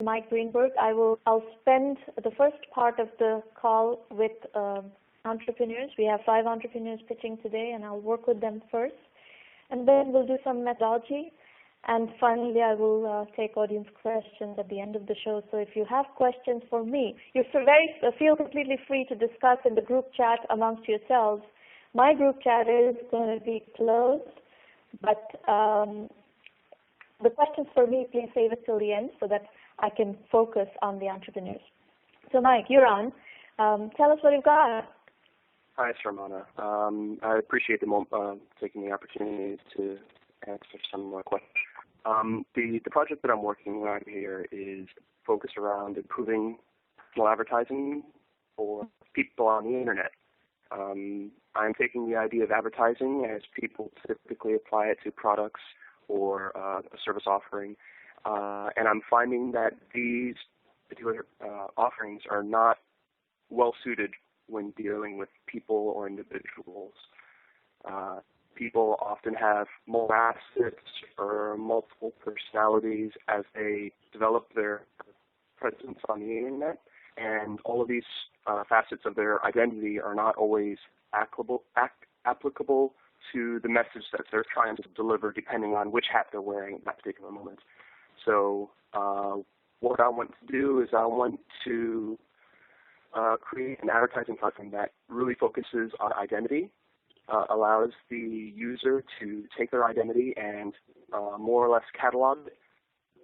Mike Greenberg. I'll spend the first part of the call with entrepreneurs. We have 5 entrepreneurs pitching today, and I'll work with them first. And then we'll do some methodology. And finally, I will take audience questions at the end of the show. So if you have questions for me, you feel completely free to discuss in the group chat amongst yourselves. My group chat is going to be closed, but the questions for me, please save it till the end so that I can focus on the entrepreneurs. So Mike, you're on. Tell us what you've got. Hi, Sramana. I appreciate taking the opportunity to answer some questions. The project that I'm working on here is focused around improving personal advertising for people on the internet. I'm taking the idea of advertising as people typically apply it to products or a service offering, and I'm finding that these particular offerings are not well suited when dealing with people or individuals. People often have more assets or multiple personalities as they develop their presence on the internet, and all of these facets of their identity are not always applicable to the message that they're trying to deliver, depending on which hat they're wearing at that particular moment. So what I want to do is I want to create an advertising platform that really focuses on identity, allows the user to take their identity and more or less catalog it,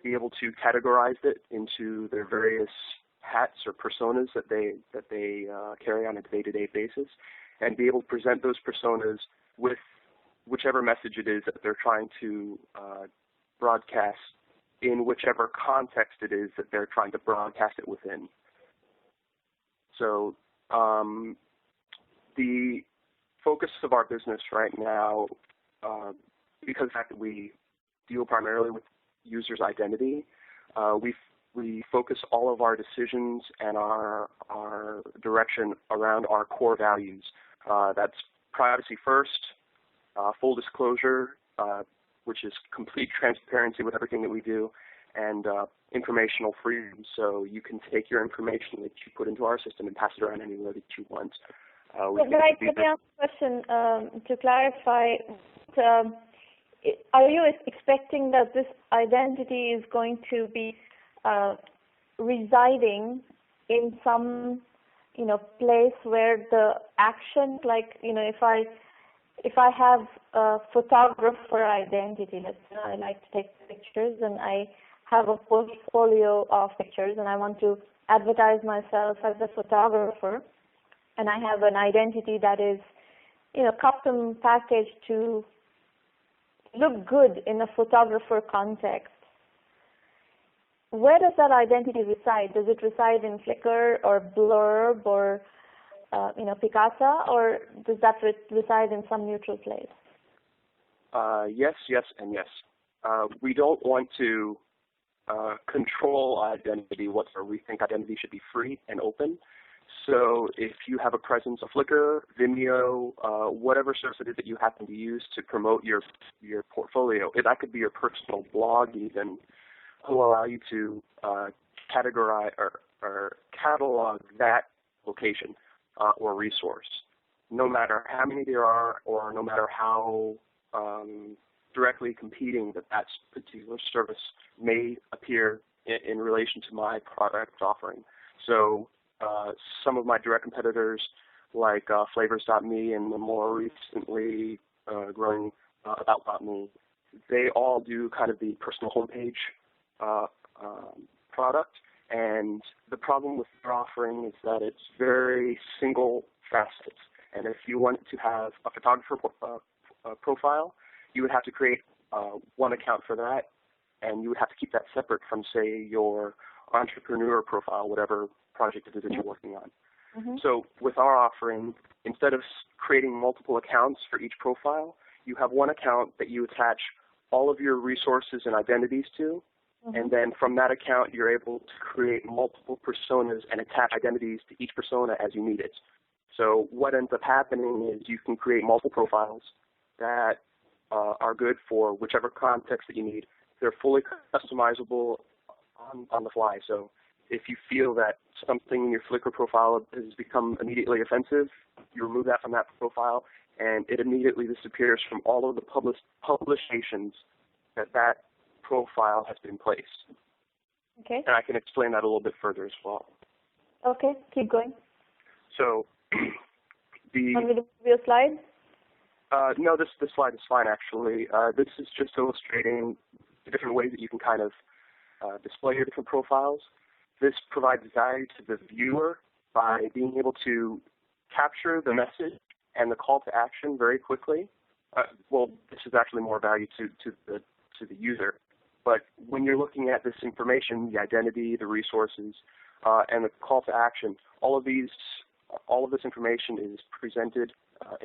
be able to categorize it into their various hats or personas that they carry on a day-to-day basis, and be able to present those personas with whichever message it is that they're trying to broadcast in whichever context it is that they're trying to broadcast it within. So the focus of our business right now, because of the fact that we deal primarily with users' identity, we focus all of our decisions and our direction around our core values. That's privacy first, full disclosure, which is complete transparency with everything that we do, and informational freedom. So you can take your information that you put into our system and pass it around anywhere that you want. Let me ask a question to clarify. Are you expecting that this identity is going to be residing in some, place where the action, like, if I have a photographer identity, let's say I like to take pictures and I have a portfolio of pictures and I want to advertise myself as a photographer, and I have an identity that is, custom packaged to look good in a photographer context. Where does that identity reside? Does it reside in Flickr or Blurb or, Picasa, or does that reside in some neutral place? Yes, and yes. We don't want to control identity whatsoever. We think identity should be free and open. So if you have a presence of Flickr, Vimeo, whatever source it is that you happen to use to promote your portfolio, that could be your personal blog even, will allow you to categorize or catalog that location or resource, no matter how many there are or no matter how directly competing that particular service may appear in relation to my product offering. So some of my direct competitors, like Flavors.me and the more recently growing About.me, they all do kind of the personal homepage product. And the problem with their offering is that it's very single-faceted. And if you wanted to have a photographer profile, you would have to create one account for that, and you would have to keep that separate from, say, your entrepreneur profile, whatever project it is that you're working on. Mm-hmm. So with our offering, instead of creating multiple accounts for each profile, you have one account that you attach all of your resources and identities to, mm-hmm. and then from that account, you're able to create multiple personas and attach identities to each persona as you need it. So what ends up happening is you can create multiple profiles that are good for whichever context that you need. They're fully customizable on the fly. So if you feel that something in your Flickr profile has become immediately offensive, you remove that from that profile, and it immediately disappears from all of the publications that profile has been placed. Okay. And I can explain that a little bit further as well. Okay, keep going. So Want me to move your slide? No, this slide is fine, actually. This is just illustrating the different ways that you can kind of display your different profiles. This provides value to the viewer by being able to capture the message and the call to action very quickly. Well, this is actually more value to the user. But when you're looking at this information, the identity, the resources, and the call to action, all of this information is presented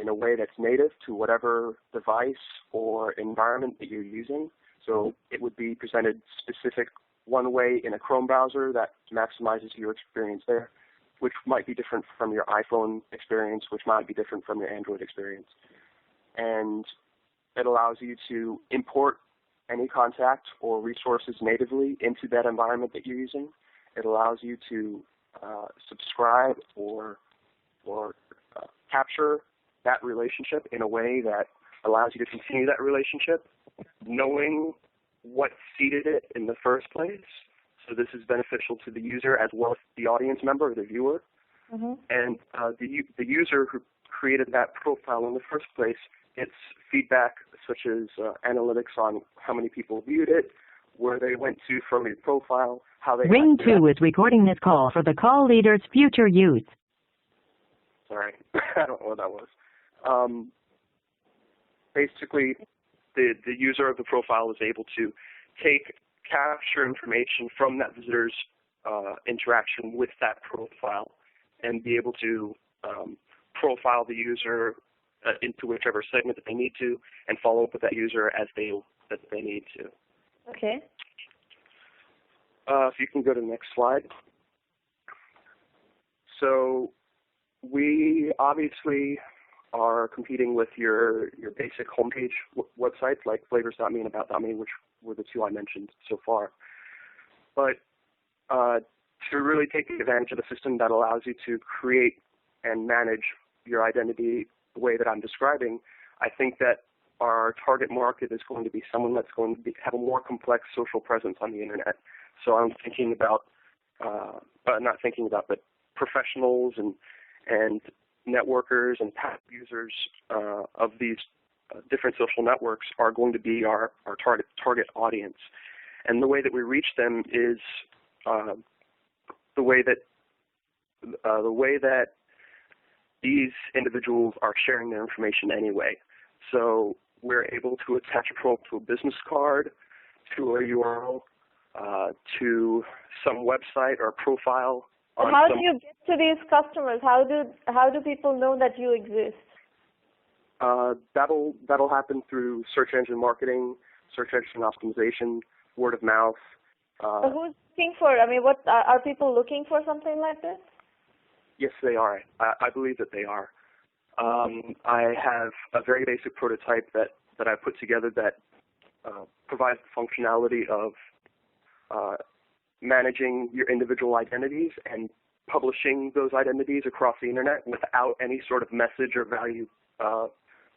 in a way that's native to whatever device or environment that you're using. So it would be presented specific one way in a Chrome browser that maximizes your experience there, which might be different from your iPhone experience, which might be different from your Android experience. And it allows you to import any contact or resources natively into that environment that you're using. It allows you to subscribe or capture that relationship in a way that allows you to continue that relationship, knowing what seeded it in the first place. So this is beneficial to the user as well as the audience member or the viewer. Mm-hmm. And the user who created that profile in the first place gets feedback such as analytics on how many people viewed it, where they went to from your profile, how they... Ring 2 is recording this call for the call leader's future use. Sorry, I don't know what that was. Basically, the user of the profile is able to capture information from that visitor's interaction with that profile and be able to profile the user into whichever segment that they need to and follow up with that user as they need to. Okay. If you can go to the next slide. So we obviously are competing with your basic homepage websites like flavors.me and about.me, which were the two I mentioned so far. But to really take advantage of a system that allows you to create and manage your identity the way that I'm describing, I think that our target market is going to be someone that's going to have a more complex social presence on the internet. So I'm thinking about, but professionals and networkers and past users of these different social networks are going to be our target audience. And the way that we reach them is the way that these individuals are sharing their information anyway. So we're able to attach a profile to a business card, to a URL, to some website or profile. How do you get to these customers? How do people know that you exist? That'll happen through search engine marketing, search engine optimization, word of mouth. So who's looking for? I mean, what are people looking for something like this? Yes, they are. I believe that they are. I have a very basic prototype that I put together that provides the functionality of managing your individual identities and publishing those identities across the internet without any sort of message or value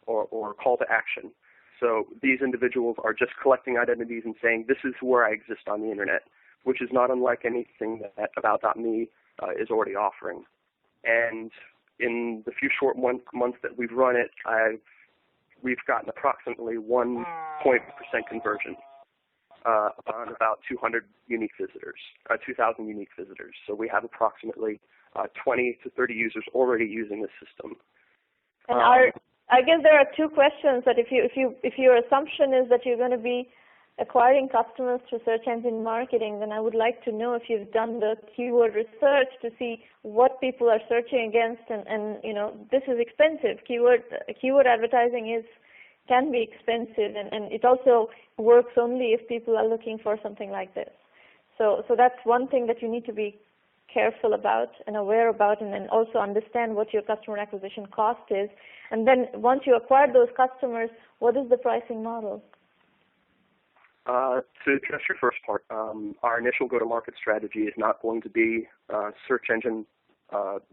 or call to action. So these individuals are just collecting identities and saying, this is where I exist on the internet, which is not unlike anything that About.me is already offering. And in the few short months that we've run it, we've gotten approximately 1% conversion on about 200 unique visitors, 2,000 unique visitors. So we have approximately 20 to 30 users already using the system. And I guess there are two questions. That if your assumption is that you're going to be acquiring customers through search engine marketing, then I would like to know if you've done the keyword research to see what people are searching against, and you know, this is expensive. Keyword advertising can be expensive, and it also works only if people are looking for something like this. So that's one thing that you need to be careful about and aware about, and then also understand what your customer acquisition cost is. And then once you acquire those customers, what is the pricing model? To address your first part, our initial go-to-market strategy is not going to be search engine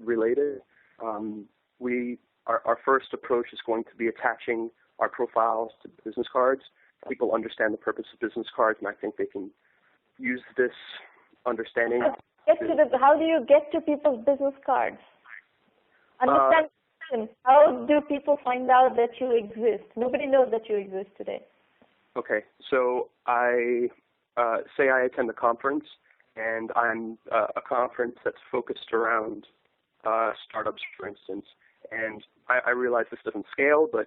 related. Our first approach is going to be attaching our profiles to business cards. People understand the purpose of business cards, and I think they can use this understanding. How do you get to people's business cards? Understand. How do people find out that you exist? Nobody knows that you exist today. Okay, so I say I attend a conference, and I'm a conference that's focused around startups, for instance, and I realize this doesn't scale, but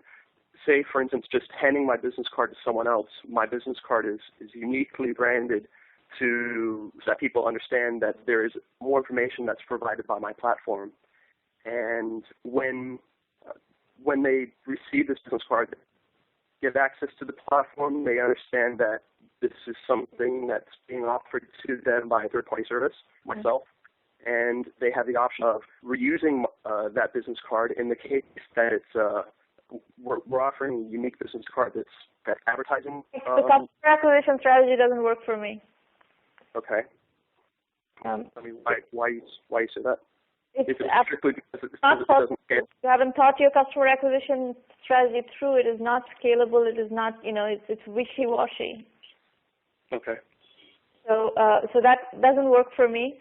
say, for instance, just handing my business card to someone else, my business card is uniquely branded so that people understand that there is more information that's provided by my platform. And when they receive this business card, they get access to the platform, they understand that this is something that's being offered to them by a third-party service, myself, and they have the option of reusing that business card in the case that it's we're offering a unique business card that's advertising. The customer acquisition strategy doesn't work for me. Okay. I mean, why you say that? It's is it strictly because it doesn't scale? You haven't thought your customer acquisition strategy through. It is not scalable. It is not, it's wishy-washy. Okay. So that doesn't work for me.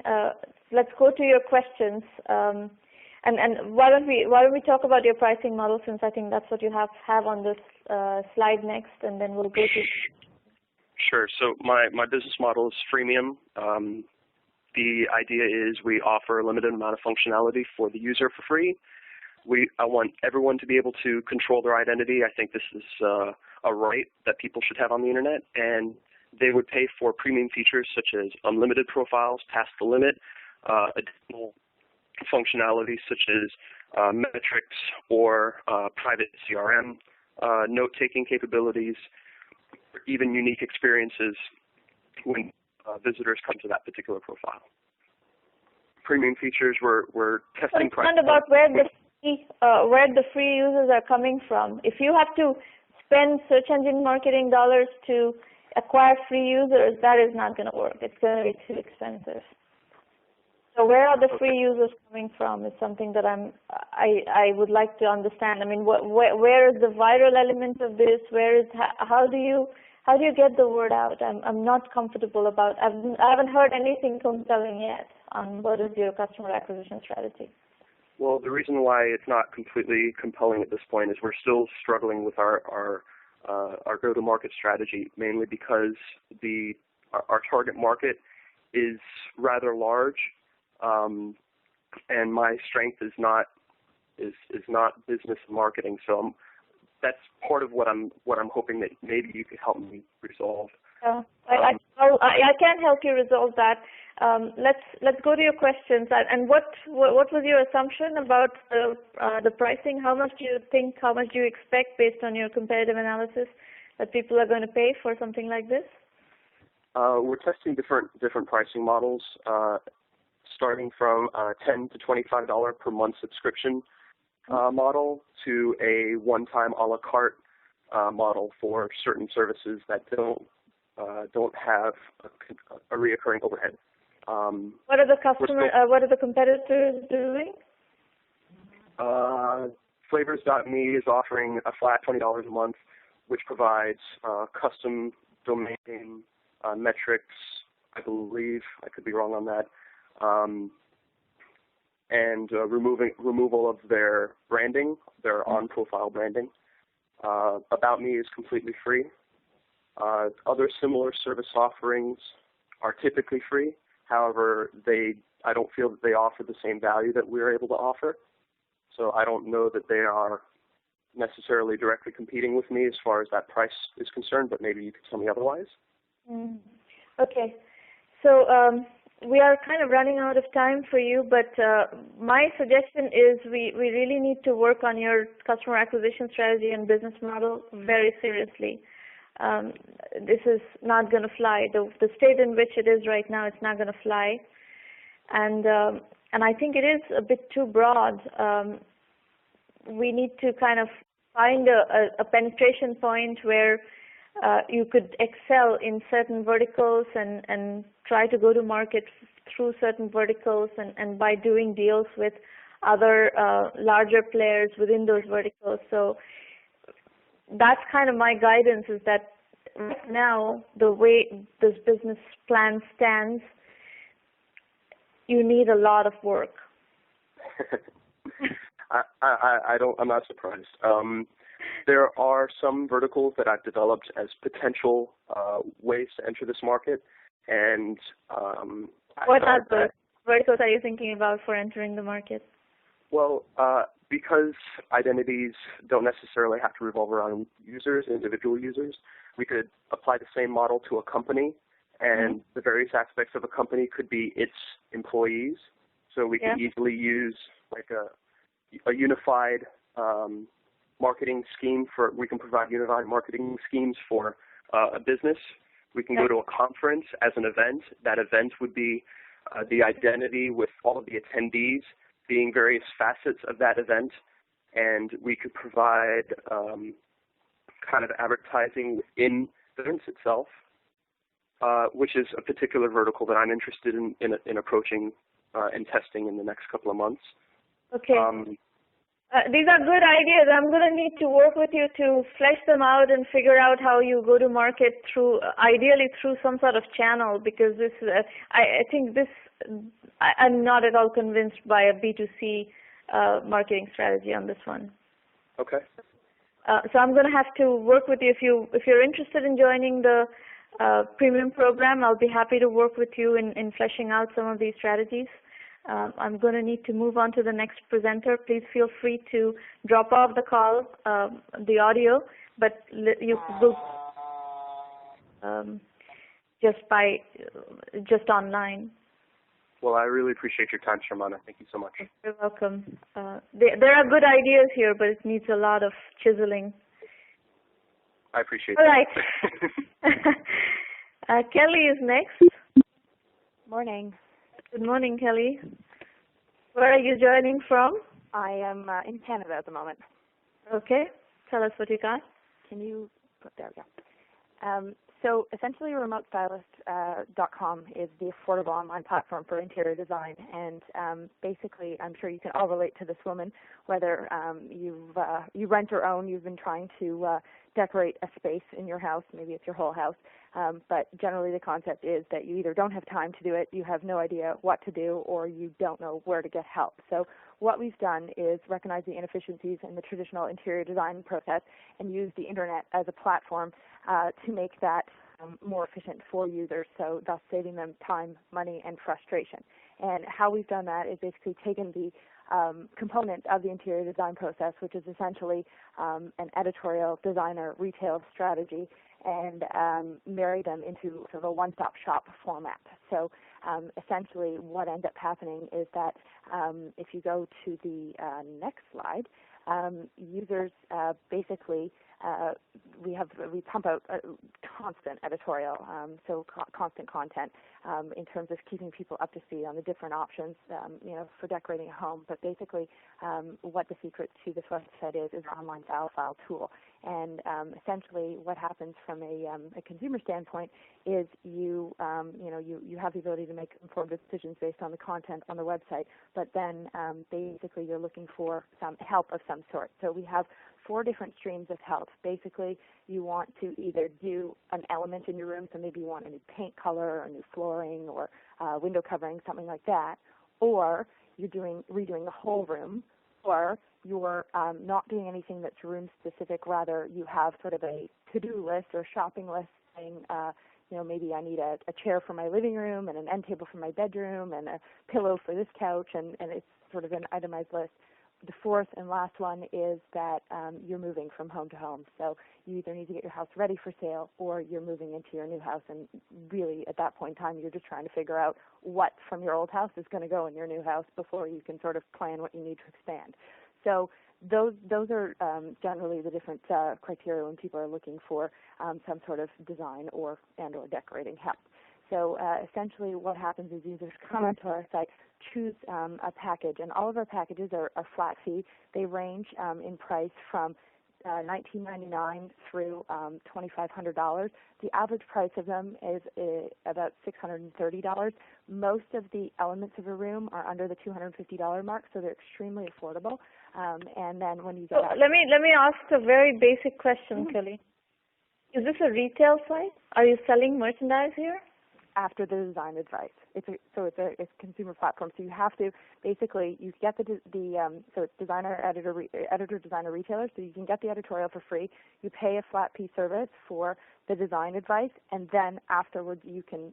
Let's go to your questions. And why don't we talk about your pricing model, since I think that's what you have on this slide next, and then we'll go to. Sure. So my business model is freemium. The idea is we offer a limited amount of functionality for the user for free. I want everyone to be able to control their identity. I think this is a right that people should have on the internet, and they would pay for premium features such as unlimited profiles, past the limit, additional functionality such as metrics or private CRM, note-taking capabilities, or even unique experiences when visitors come to that particular profile. Premium features we're testing. Understand about where the free users are coming from. If you have to spend search engine marketing dollars to acquire free users, that is not going to work. It's going to be too expensive. So where are the free users coming from is something that I would like to understand. I mean, where is the viral element of this? How do you get the word out? I'm not comfortable about. I haven't heard anything compelling yet on what is your customer acquisition strategy. Well, the reason why it's not completely compelling at this point is we're still struggling with our go-to-market strategy, mainly because our target market is rather large. And my strength is not business and marketing. So that's part of what I'm hoping that maybe you could help me resolve. I can't help you resolve that. Let's go to your questions. And what was your assumption about the pricing? How much do you expect based on your competitive analysis that people are going to pay for something like this? We're testing different pricing models. Starting from $10 to $25 per month subscription model to a one-time a la carte model for certain services that don't have a reoccurring overhead. What are the competitors doing? Flavors.me is offering a flat $20 a month, which provides custom domain metrics. I believe, I could be wrong on that. And removal of their branding, their on-profile branding. About Me is completely free. Other similar service offerings are typically free. However, I don't feel that they offer the same value that we're able to offer. So I don't know that they are necessarily directly competing with me as far as that price is concerned, but maybe you could tell me otherwise. Okay. So we are kind of running out of time for you, but my suggestion is we really need to work on your customer acquisition strategy and business model very seriously. This is not going to fly. The state in which it is right now, it's not going to fly. And I think it is a bit too broad. We need to kind of find a penetration point where you could excel in certain verticals and try to go to market through certain verticals, and by doing deals with other larger players within those verticals. So that's kind of my guidance, is that right now, the way this business plan stands, you need a lot of work. I'm not surprised. There are some verticals that I've developed as potential ways to enter this market, and what other verticals are you thinking about for entering the market? Well, because identities don't necessarily have to revolve around users, individual users, we could apply the same model to a company, and the various aspects of a company could be its employees. So we can easily use like a unified marketing scheme we can provide unified marketing schemes for a business. We can go to a conference as an event. That event would be the identity with all of the attendees being various facets of that event, and we could provide kind of advertising within the event itself, which is a particular vertical that I'm interested in approaching and testing in the next couple of months. Okay. These are good ideas. I'm going to need to work with you to flesh them out and figure out how you go to market through, ideally through some sort of channel, because this, I think this, I'm not at all convinced by a B2C marketing strategy on this one. Okay. So I'm going to have to work with you. If you're interested in joining the premium program, I'll be happy to work with you in fleshing out some of these strategies. I'm going to need to move on to the next presenter. Please feel free to drop off the call, the audio, but you will just online. Well, I really appreciate your time, Sramana. Thank you so much. You're welcome. There are good ideas here, but it needs a lot of chiseling. I appreciate All that. right. Kelly is next. Morning. Good morning, Kelly. Where are you joining from? I am in Canada at the moment. Okay. Tell us what you got. Can you put there? Yeah. So essentially, RemoteStylist.com is the affordable online platform for interior design, and basically, I'm sure you can all relate to this woman. Whether you rent or own, you've been trying to decorate a space in your house. Maybe it's your whole house. But generally the concept is that you either don't have time to do it, you have no idea what to do, or you don't know where to get help. So what we've done is recognize the inefficiencies in the traditional interior design process and use the internet as a platform to make that more efficient for users, so thus saving them time, money, and frustration. And how we've done that is basically taken the component of the interior design process, which is essentially an editorial, designer, retail strategy, and marry them into sort of a one-stop shop format. So essentially what ends up happening is that if you go to the next slide, users basically we pump out constant editorial, so constant content in terms of keeping people up to speed on the different options, for decorating a home. But basically, what the secret to this website is an online style file tool. And essentially, what happens from a consumer standpoint is you have the ability to make informed decisions based on the content on the website. But then basically, you're looking for some help of some sort. So we have 4 different streams of help. Basically, you want to either do an element in your room, so maybe you want a new paint color or new flooring or window covering, something like that, or you're redoing the whole room, or you're not doing anything that's room specific. Rather, you have sort of a to-do list or shopping list saying, maybe I need a chair for my living room and an end table for my bedroom and a pillow for this couch, and it's sort of an itemized list. The 4th and last one is that you're moving from home to home. So you either need to get your house ready for sale or you're moving into your new house. And really, at that point in time, you're just trying to figure out what from your old house is going to go in your new house before you can sort of plan what you need to expand. So those are generally the different criteria when people are looking for some sort of design or decorating help. So essentially what happens is users come onto our site, choose a package, and all of our packages are flat fee. They range in price from $19.99 through $2,500. The average price of them is about $630. Most of the elements of a room are under the $250 mark, so they're extremely affordable. And then when you get let me ask a very basic question, Kelly. Is this a retail site? Are you selling merchandise here? After the design advice, it's a consumer platform. So you have to basically you get so it's designer, editor, designer, retailer. So you can get the editorial for free. You pay a flat fee service for the design advice, and then afterwards you can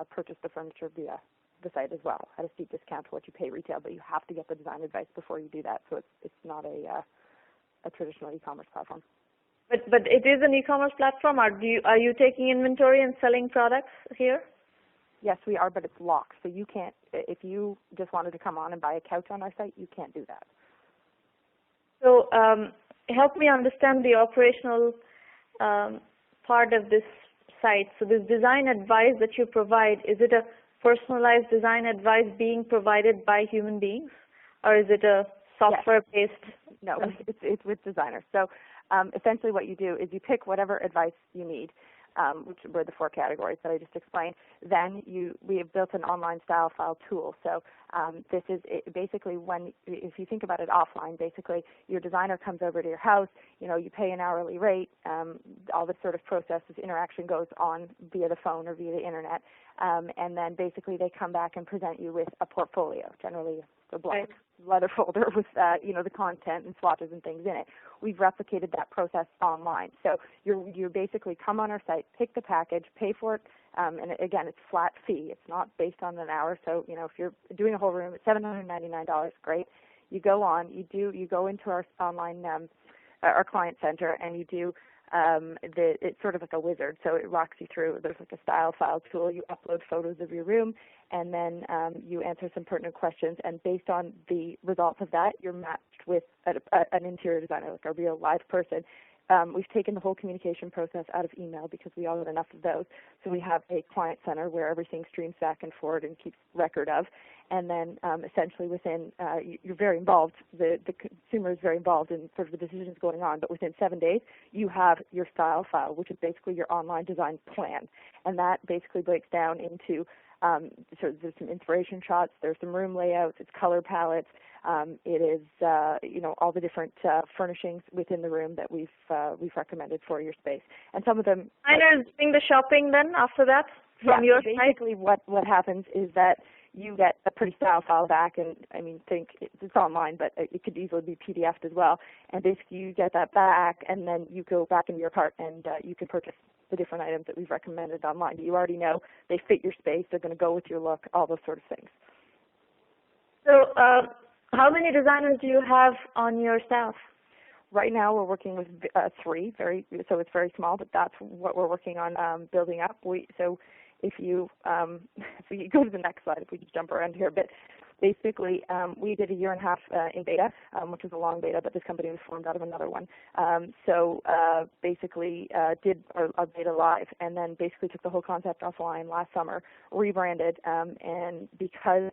purchase the furniture via the site as well at a steep discount to what you pay retail. But you have to get the design advice before you do that. So it's not a traditional e-commerce platform. But it is an e-commerce platform. Are you taking inventory and selling products here? Yes, we are, but it's locked. So you can't. If you just wanted to come on and buy a couch on our site, you can't do that. So help me understand the operational part of this site. So this design advice that you provide, is it a personalized design advice being provided by human beings, or is it a software-based? Yes. No, it's with designers. So essentially what you do is you pick whatever advice you need, which were the 4 categories that I just explained. Then we have built an online style file tool. So this is basically if you think about it offline, basically your designer comes over to your house, you pay an hourly rate, all this sort of process, this interaction goes on via the phone or via the internet, and then basically they come back and present you with a portfolio, generally a blank leather folder with the content and swatches and things in it. We've replicated that process online. So you basically come on our site, pick the package, pay for it, and again, it's flat fee. It's not based on an hour. So if you're doing a whole room, it's $799. Great. You go on, you go into our online our client center, and you do. It's sort of like a wizard, so it walks you through. There's like a style file tool. You upload photos of your room, and then you answer some pertinent questions. And based on the results of that, you're matched with an interior designer, like a real live person. We've taken the whole communication process out of email because we all have enough of those. So we have a client center where everything streams back and forward and keeps record of. And then essentially within, you're very involved, the consumer is very involved in sort of the decisions going on, but within 7 days, you have your style file, which is basically your online design plan. And that basically breaks down into, so there's some inspiration shots, there's some room layouts, it's color palettes, it is, all the different furnishings within the room that we've recommended for your space. And some of them... Designers doing the shopping then after that from your site? Basically what happens is that you get a pretty style file back, and it's online, but it could easily be PDF'd as well. And basically you get that back, and then you go back into your cart, and you can purchase the different items that we've recommended online. You already know they fit your space, they're going to go with your look, all those sort of things. So how many designers do you have on your staff? Right now we're working with 3, so it's very small, but that's what we're working on building up. If you go to the next slide, if we just jump around here a bit, basically we did a 1.5 years in beta, which was a long beta, but this company was formed out of another one. Basically did our beta live, and then basically took the whole concept offline last summer, rebranded, and because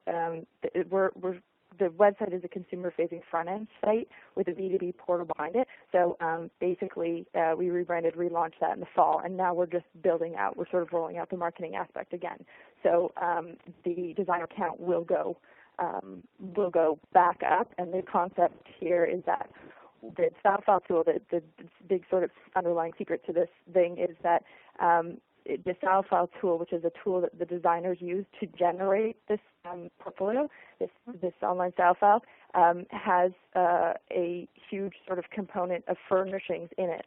the website is a consumer-facing front-end site with a B2B portal behind it. So basically, we rebranded, relaunched that in the fall, and now we're just building out. We're sort of rolling out the marketing aspect again. So the designer count will go back up, and the concept here is that the style file tool, the big sort of underlying secret to this thing is that the style file tool, which is a tool that the designers use to generate this portfolio, this online style file, has a huge sort of component of furnishings in it.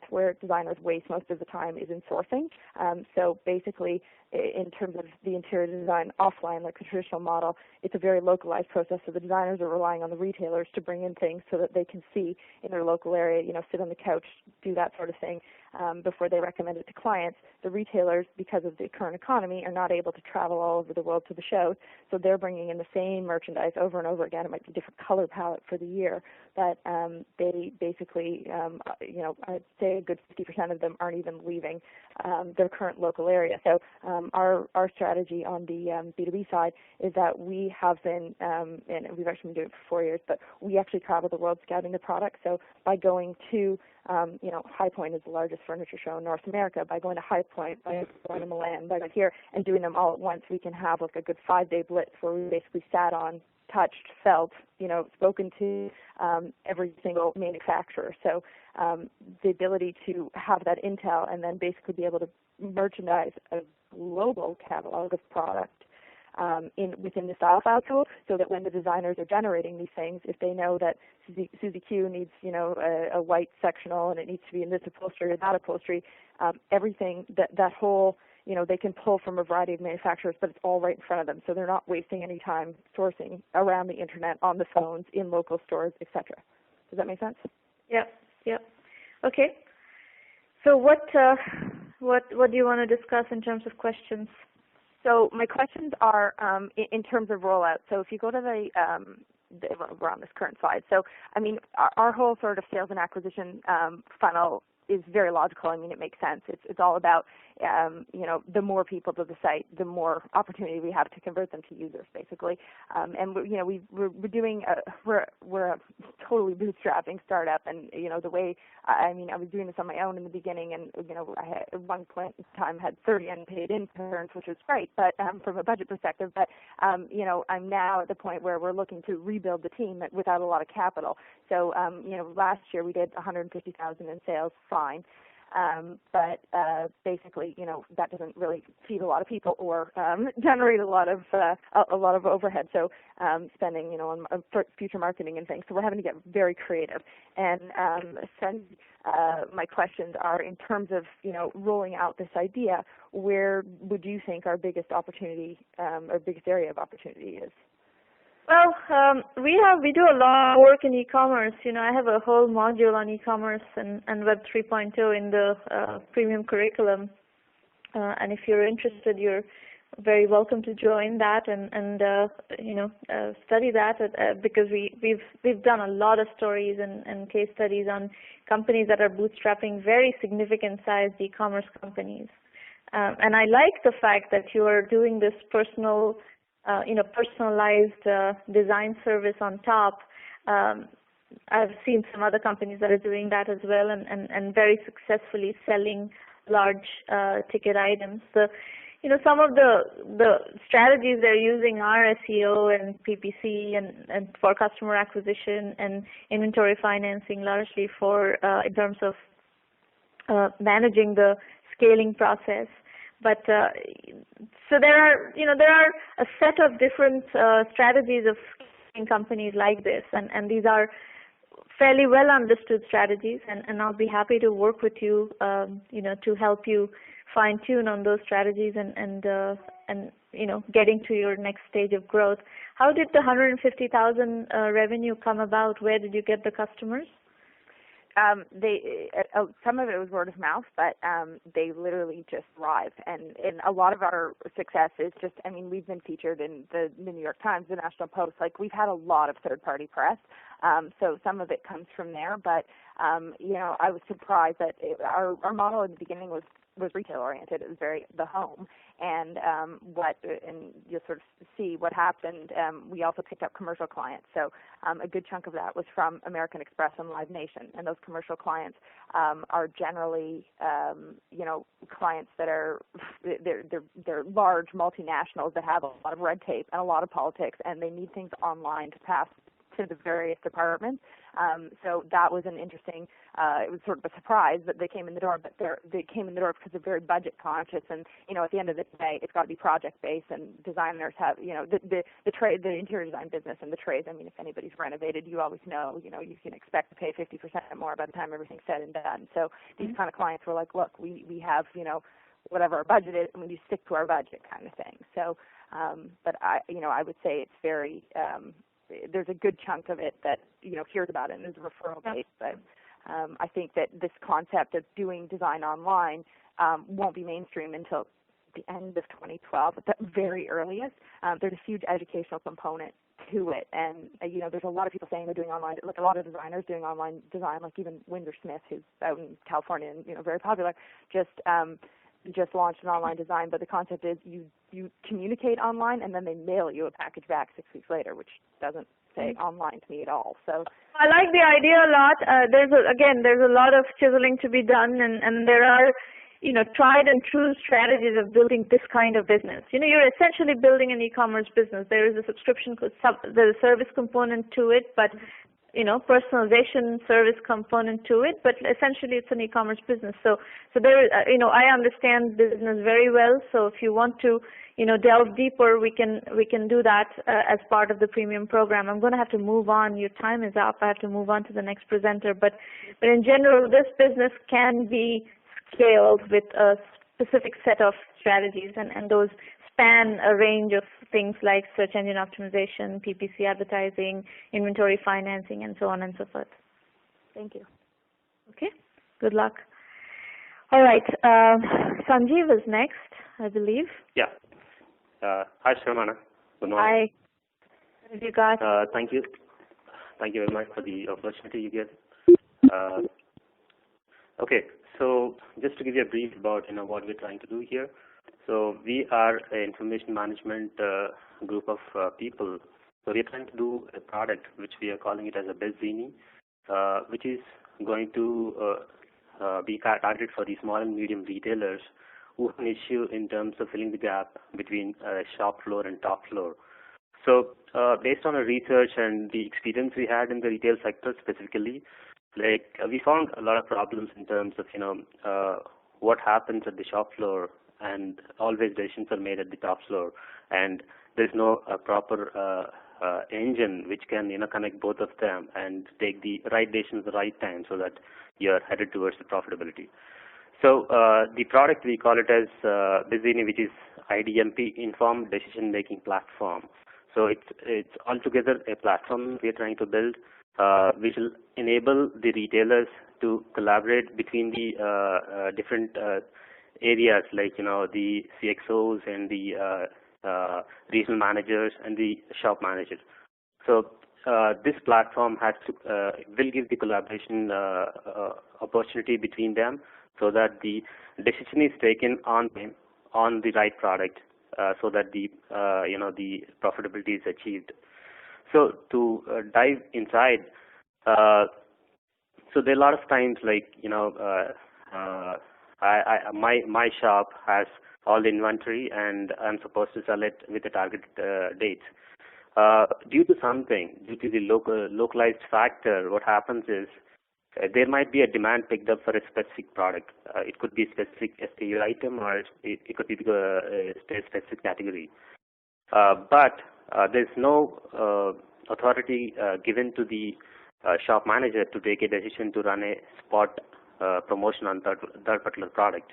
Where designers waste most of the time is in sourcing. So basically, in terms of the interior design offline, like the traditional model, it's a very localized process. So the designers are relying on the retailers to bring in things so that they can see in their local area, sit on the couch, do that sort of thing before they recommend it to clients. The retailers, because of the current economy, are not able to travel all over the world to the shows, so they're bringing in the same merchandise over and over again. It might be different color palette for the year, but they basically, I'd say a good 50% of them aren't even leaving their current local area. So our strategy on the B2B side is that we have been, and we've actually been doing it for 4 years, but we actually travel the world scouting the product. So by going to, High Point is the largest furniture show in North America. By going to High Point, by going to Milan, by going here, and doing them all at once, we can have like a good 5-day blitz where we basically sat on, touched, felt, spoken to every single manufacturer. So the ability to have that intel and then basically be able to merchandise a global catalog of product within the Style File tool, so that when the designers are generating these things, if they know that Susie Q needs, a white sectional and it needs to be in this upholstery or that upholstery, everything, that whole, they can pull from a variety of manufacturers, but it's all right in front of them, so they're not wasting any time sourcing around the internet, on the phones, in local stores, etc. Does that make sense? Yep. Okay. So what do you want to discuss in terms of questions? So my questions are in terms of rollout. So if you go to we're on this current slide. So I mean, our whole sort of sales and acquisition funnel is very logical. I mean, it makes sense. It's all about, the more people to the site, the more opportunity we have to convert them to users, basically. And we're a totally bootstrapping startup, and the way, I was doing this on my own in the beginning, and I had, at one point in time had 30 unpaid interns, which was great, but from a budget perspective. But I'm now at the point where we're looking to rebuild the team without a lot of capital. So last year we did 150,000 in sales. Fine. But basically, that doesn't really feed a lot of people or generate a lot of overhead. So spending, on future marketing and things. So we're having to get very creative. And my questions are, in terms of rolling out this idea, where would you think our biggest opportunity or biggest area of opportunity is? Well, we do a lot of work in e-commerce. I have a whole module on e-commerce and Web 3.0 in the premium curriculum. And if you're interested, you're very welcome to join that and study that because we've done a lot of stories and case studies on companies that are bootstrapping very significant sized e-commerce companies. And I like the fact that you are doing this personalized design service on top. I've seen some other companies that are doing that as well and very successfully selling large ticket items. Some of the strategies they're using are SEO and PPC and for customer acquisition and inventory financing, largely for in terms of managing the scaling process. But so there are a set of different strategies of scaling companies like this, and these are fairly well understood strategies, and I'll be happy to work with you, to help you fine tune on those strategies and getting to your next stage of growth. How did the 150,000 revenue come about? Where did you get the customers? Some of it was word of mouth, but they literally just thrive. And a lot of our success is just, we've been featured in the New York Times, the National Post. Like, we've had a lot of third-party press. So some of it comes from there. But, I was surprised that our model in the beginning was retail oriented. It was very the home, and you'll sort of see what happened. We also picked up commercial clients, so a good chunk of that was from American Express and Live Nation, and those commercial clients are generally clients that are they're large multinationals that have a lot of red tape and a lot of politics, and they need things online to pass to the various departments. So that was an interesting, it was sort of a surprise that they came in the door, but they came in the door because they're very budget conscious, and, at the end of the day, it's got to be project based, and designers have, the trade, the interior design business and the trades, if anybody's renovated, you always know, you can expect to pay 50% more by the time everything's said and done. So these kind of clients were like, look, we have, whatever our budget is, and we stick to our budget kind of thing. So, but I would say it's very, there's a good chunk of it that hears about it and is referral based, but I think that this concept of doing design online won't be mainstream until the end of 2012 at the very earliest. There's a huge educational component to it. And there's a lot of people saying they're doing online, like a lot of designers doing online design, like even Winder Smith, who's out in California and very popular, just launched an online design. But the concept is you communicate online and then they mail you a package back 6 weeks later, which doesn't say online to me at all. So I like the idea a lot. There's a lot of chiseling to be done, and there are tried and true strategies of building this kind of business. You're essentially building an e-commerce business. There is a subscription, there's a service component to it, but personalization service component to it. But essentially, it's an e-commerce business. So there, I understand business very well. So if you want to, delve deeper, we can do that as part of the premium program. I'm going to have to move on. Your time is up. I have to move on to the next presenter. But in general, this business can be scaled with a specific set of strategies, and those span a range of things like search engine optimization, PPC advertising, inventory financing, and so on and so forth. Thank you. Okay, good luck. All right, Sanjeev is next, I believe. Yeah. Hi, Sramana. Good morning. Hi. What have you got? Thank you. Thank you very much for the opportunity you give. Okay, so just to give you a brief about what we're trying to do here. So we are an information management group of people. So we're trying to do a product which we are calling it as a BizZini, which is going to be targeted for the small and medium retailers who have an issue in terms of filling the gap between shop floor and top floor. So based on our research and the experience we had in the retail sector specifically, we found a lot of problems in terms of what happens at the shop floor, and always decisions are made at the top floor, and there's no proper engine which can connect both of them and take the right decisions at the right time so that you're headed towards the profitability. So the product, we call it as BizZini, which is IDMP, Informed Decision Making Platform. So it's altogether a platform we are trying to build, which will enable the retailers to collaborate between the different areas, like the CXOs and the regional managers and the shop managers. So this platform will give the collaboration opportunity between them, so that the decision is taken on the right product, so that the the profitability is achieved. So to dive inside, so there are a lot of times my shop has all the inventory and I'm supposed to sell it with the target dates. Due to the localized factor, what happens is there might be a demand picked up for a specific product. It could be a specific SKU item, or it could be a specific category. But there's no authority given to the shop manager to take a decision to run a spot promotion on that particular product.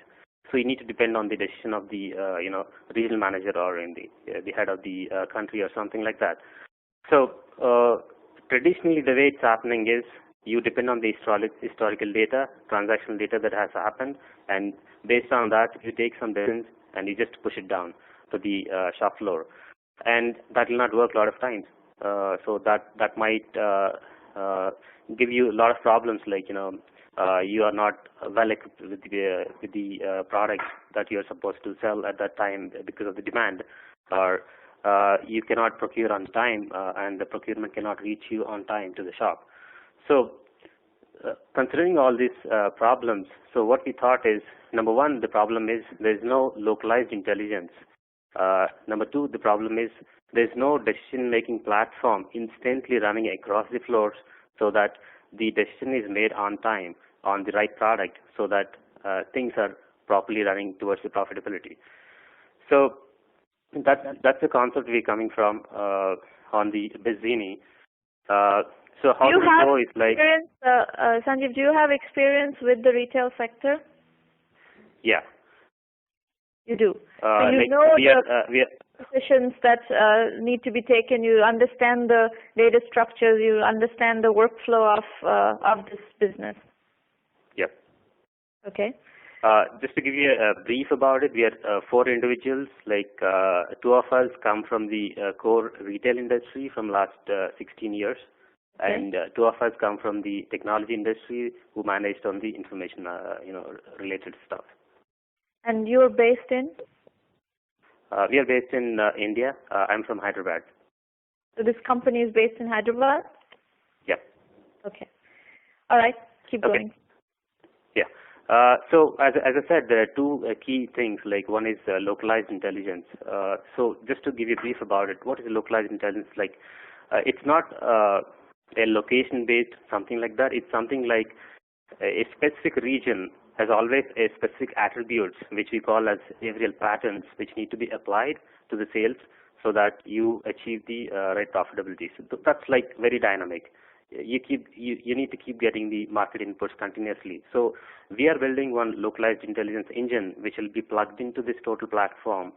So you need to depend on the decision of the regional manager or in the head of the country or something like that. So traditionally, the way it's happening is you depend on the historical data, transactional data that has happened, and based on that, you take some decisions and you just push it down to the shop floor, and that will not work a lot of times. So that might give you a lot of problems, like you are not well equipped with the product that you are supposed to sell at that time because of the demand, or you cannot procure on time, and the procurement cannot reach you on time to the shop. So considering all these problems, so what we thought is, number one, the problem is there is no localized intelligence. Number two, the problem is there is no decision-making platform instantly running across the floors so that the decision is made on time on the right product, so that things are properly running towards the profitability. So that's the concept we're coming from on the BizZini. So how do we go is like... Sanjeev, do you have experience with the retail sector? Yeah. You do. So you know the decisions that need to be taken. You understand the data structures. You understand the workflow of this business. Yep. Okay. Just to give you a brief about it, we are 4 individuals. Like 2 of us come from the core retail industry from last 16 years, Okay. and 2 of us come from the technology industry who managed on the information, related stuff. And you're based in? We are based in India. I'm from Hyderabad. So this company is based in Hyderabad? Yeah. Okay. All right. Keep going. Okay. Yeah. So as I said, there are 2 key things. Like one is localized intelligence. So just to give you a brief about it, what is localized intelligence? Like it's not a location-based something like that. It's something like a specific region has always a specific attributes which we call as behavioral patterns which need to be applied to the sales so that you achieve the right profitability. So that's like very dynamic. You need to keep getting the market inputs continuously. So we are building one localized intelligence engine which will be plugged into this total platform,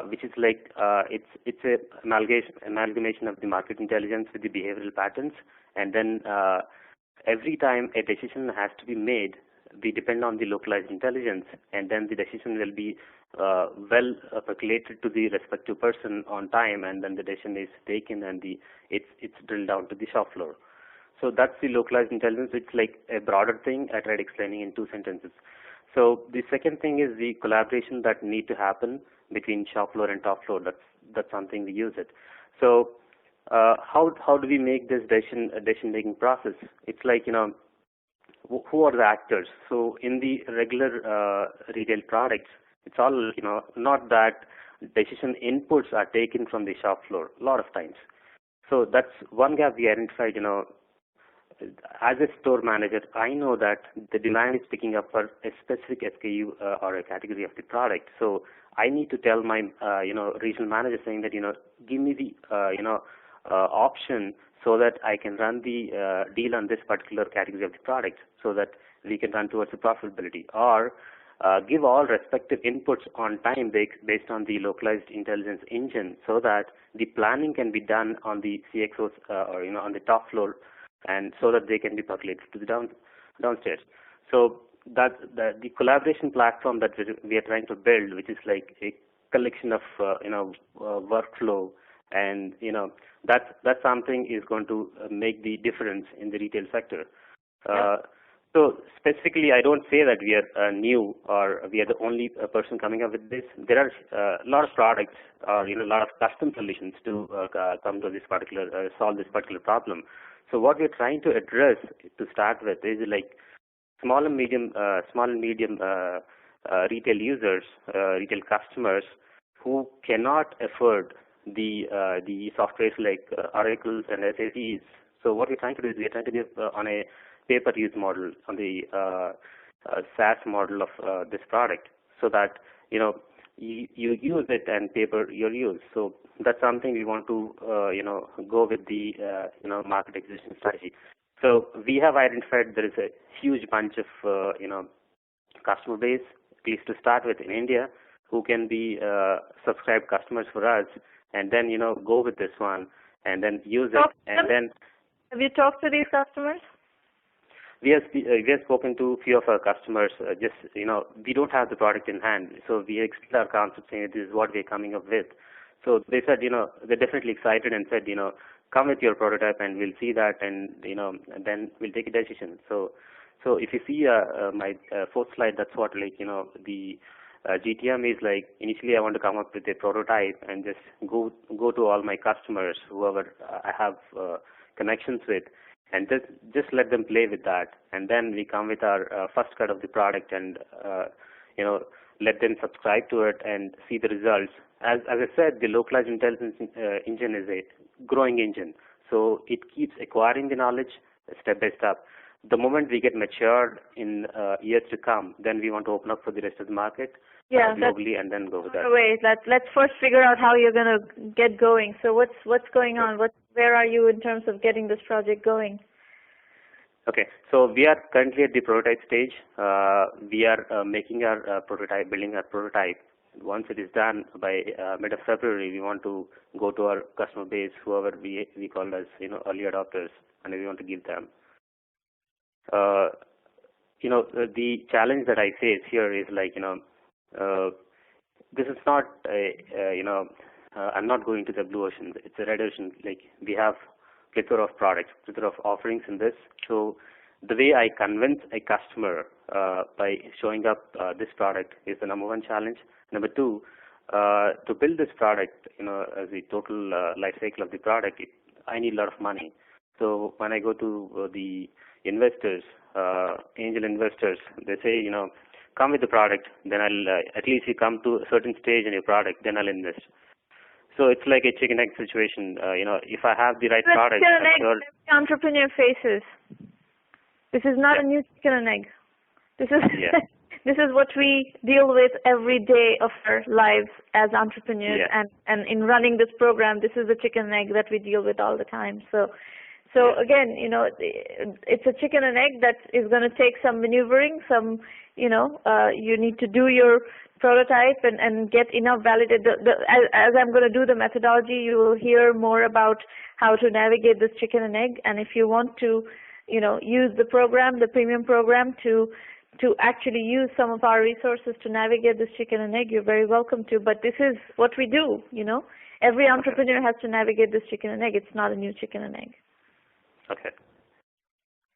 which is like it's a amalgamation of the market intelligence with the behavioral patterns, and then every time a decision has to be made, we depend on the localized intelligence, and then the decision will be well calculated to the respective person on time, and then the decision is taken and it's drilled down to the shop floor. So that's the localized intelligence. It's like a broader thing. I tried explaining in 2 sentences. So the second thing is the collaboration that need to happen between shop floor and top floor. That's something we use it. So how do we make this decision making process? It's like, who are the actors? So in the regular retail products, it's all, not that decision inputs are taken from the shop floor a lot of times. So that's one gap we identified. As a store manager, I know that the demand is picking up for a specific SKU or a category of the product. So I need to tell my regional manager saying that give me the option so that I can run the deal on this particular category of the product so that we can run towards the profitability, or give all respective inputs on time based on the localized intelligence engine so that the planning can be done on the CXOs or on the top floor, and so that they can be percolated to the downstairs. So that the collaboration platform that we are trying to build, which is like a collection of workflow, and that's something is going to make the difference in the retail sector. So specifically, I don't say that we are new or we are the only person coming up with this. There are a lot of products or a lot of custom solutions to come to this particular solve this particular problem. So what we're trying to address to start with is like small and medium retail users, retail customers who cannot afford the softwares like Oracles and SAPs. So what we're trying to do is we're trying to give on a pay-per-use model, on the SaaS model of this product, so that you use it and pay per your use. So that's something we want to go with the market acquisition strategy. So we have identified there is a huge bunch of customer base, at least to start with in India, who can be subscribed customers for us, and then go with this one and then use it. And then have you talked to these customers? We have spoken to a few of our customers. We don't have the product in hand, so we explained our concept, saying this is what we're coming up with. So they said, they're definitely excited and said, come with your prototype and we'll see that, and and then we'll take a decision. So if you see my 4th slide, that's what the GTM is like. Initially, I want to come up with a prototype and just go to all my customers, whoever I have connections with, and just let them play with that. And then we come with our first cut of the product and let them subscribe to it and see the results. As I said, the localized intelligence engine is a growing engine, so it keeps acquiring the knowledge step by step. The moment we get matured in years to come, then we want to open up for the rest of the market globally, and then go with that. Wait, let's first figure out how you're going to get going. So what's going on? Where are you in terms of getting this project going? Okay, so we are currently at the prototype stage. We are making our prototype, building our prototype. Once it is done by mid of February, we want to go to our customer base, whoever we call as early adopters, and we want to give them. the challenge that I face here is like, this is not I'm not going to the blue ocean. It's a red ocean. Like, we have plethora of products, plethora of offerings in this. So the way I convince a customer by showing up this product is the number one challenge. Number two, to build this product, as the total life cycle of the product, I need a lot of money. So when I go to the investors, angel investors, they say, come with the product, then I'll, at least you come to a certain stage in your product, then I'll invest. So it's like a chicken egg situation. If I have the right product, chicken and egg every entrepreneur faces. This is not a new chicken and egg. This is this is what we deal with every day of our lives as entrepreneurs, and in running this program, this is the chicken and egg that we deal with all the time. So again, it's a chicken and egg that is going to take some maneuvering, you need to do your prototype and get enough validated. As I'm going to do the methodology, you will hear more about how to navigate this chicken and egg. And if you want to, use the program, the premium program, to actually use some of our resources to navigate this chicken and egg, you're very welcome to. But this is what we do, Every entrepreneur has to navigate this chicken and egg. It's not a new chicken and egg. Okay.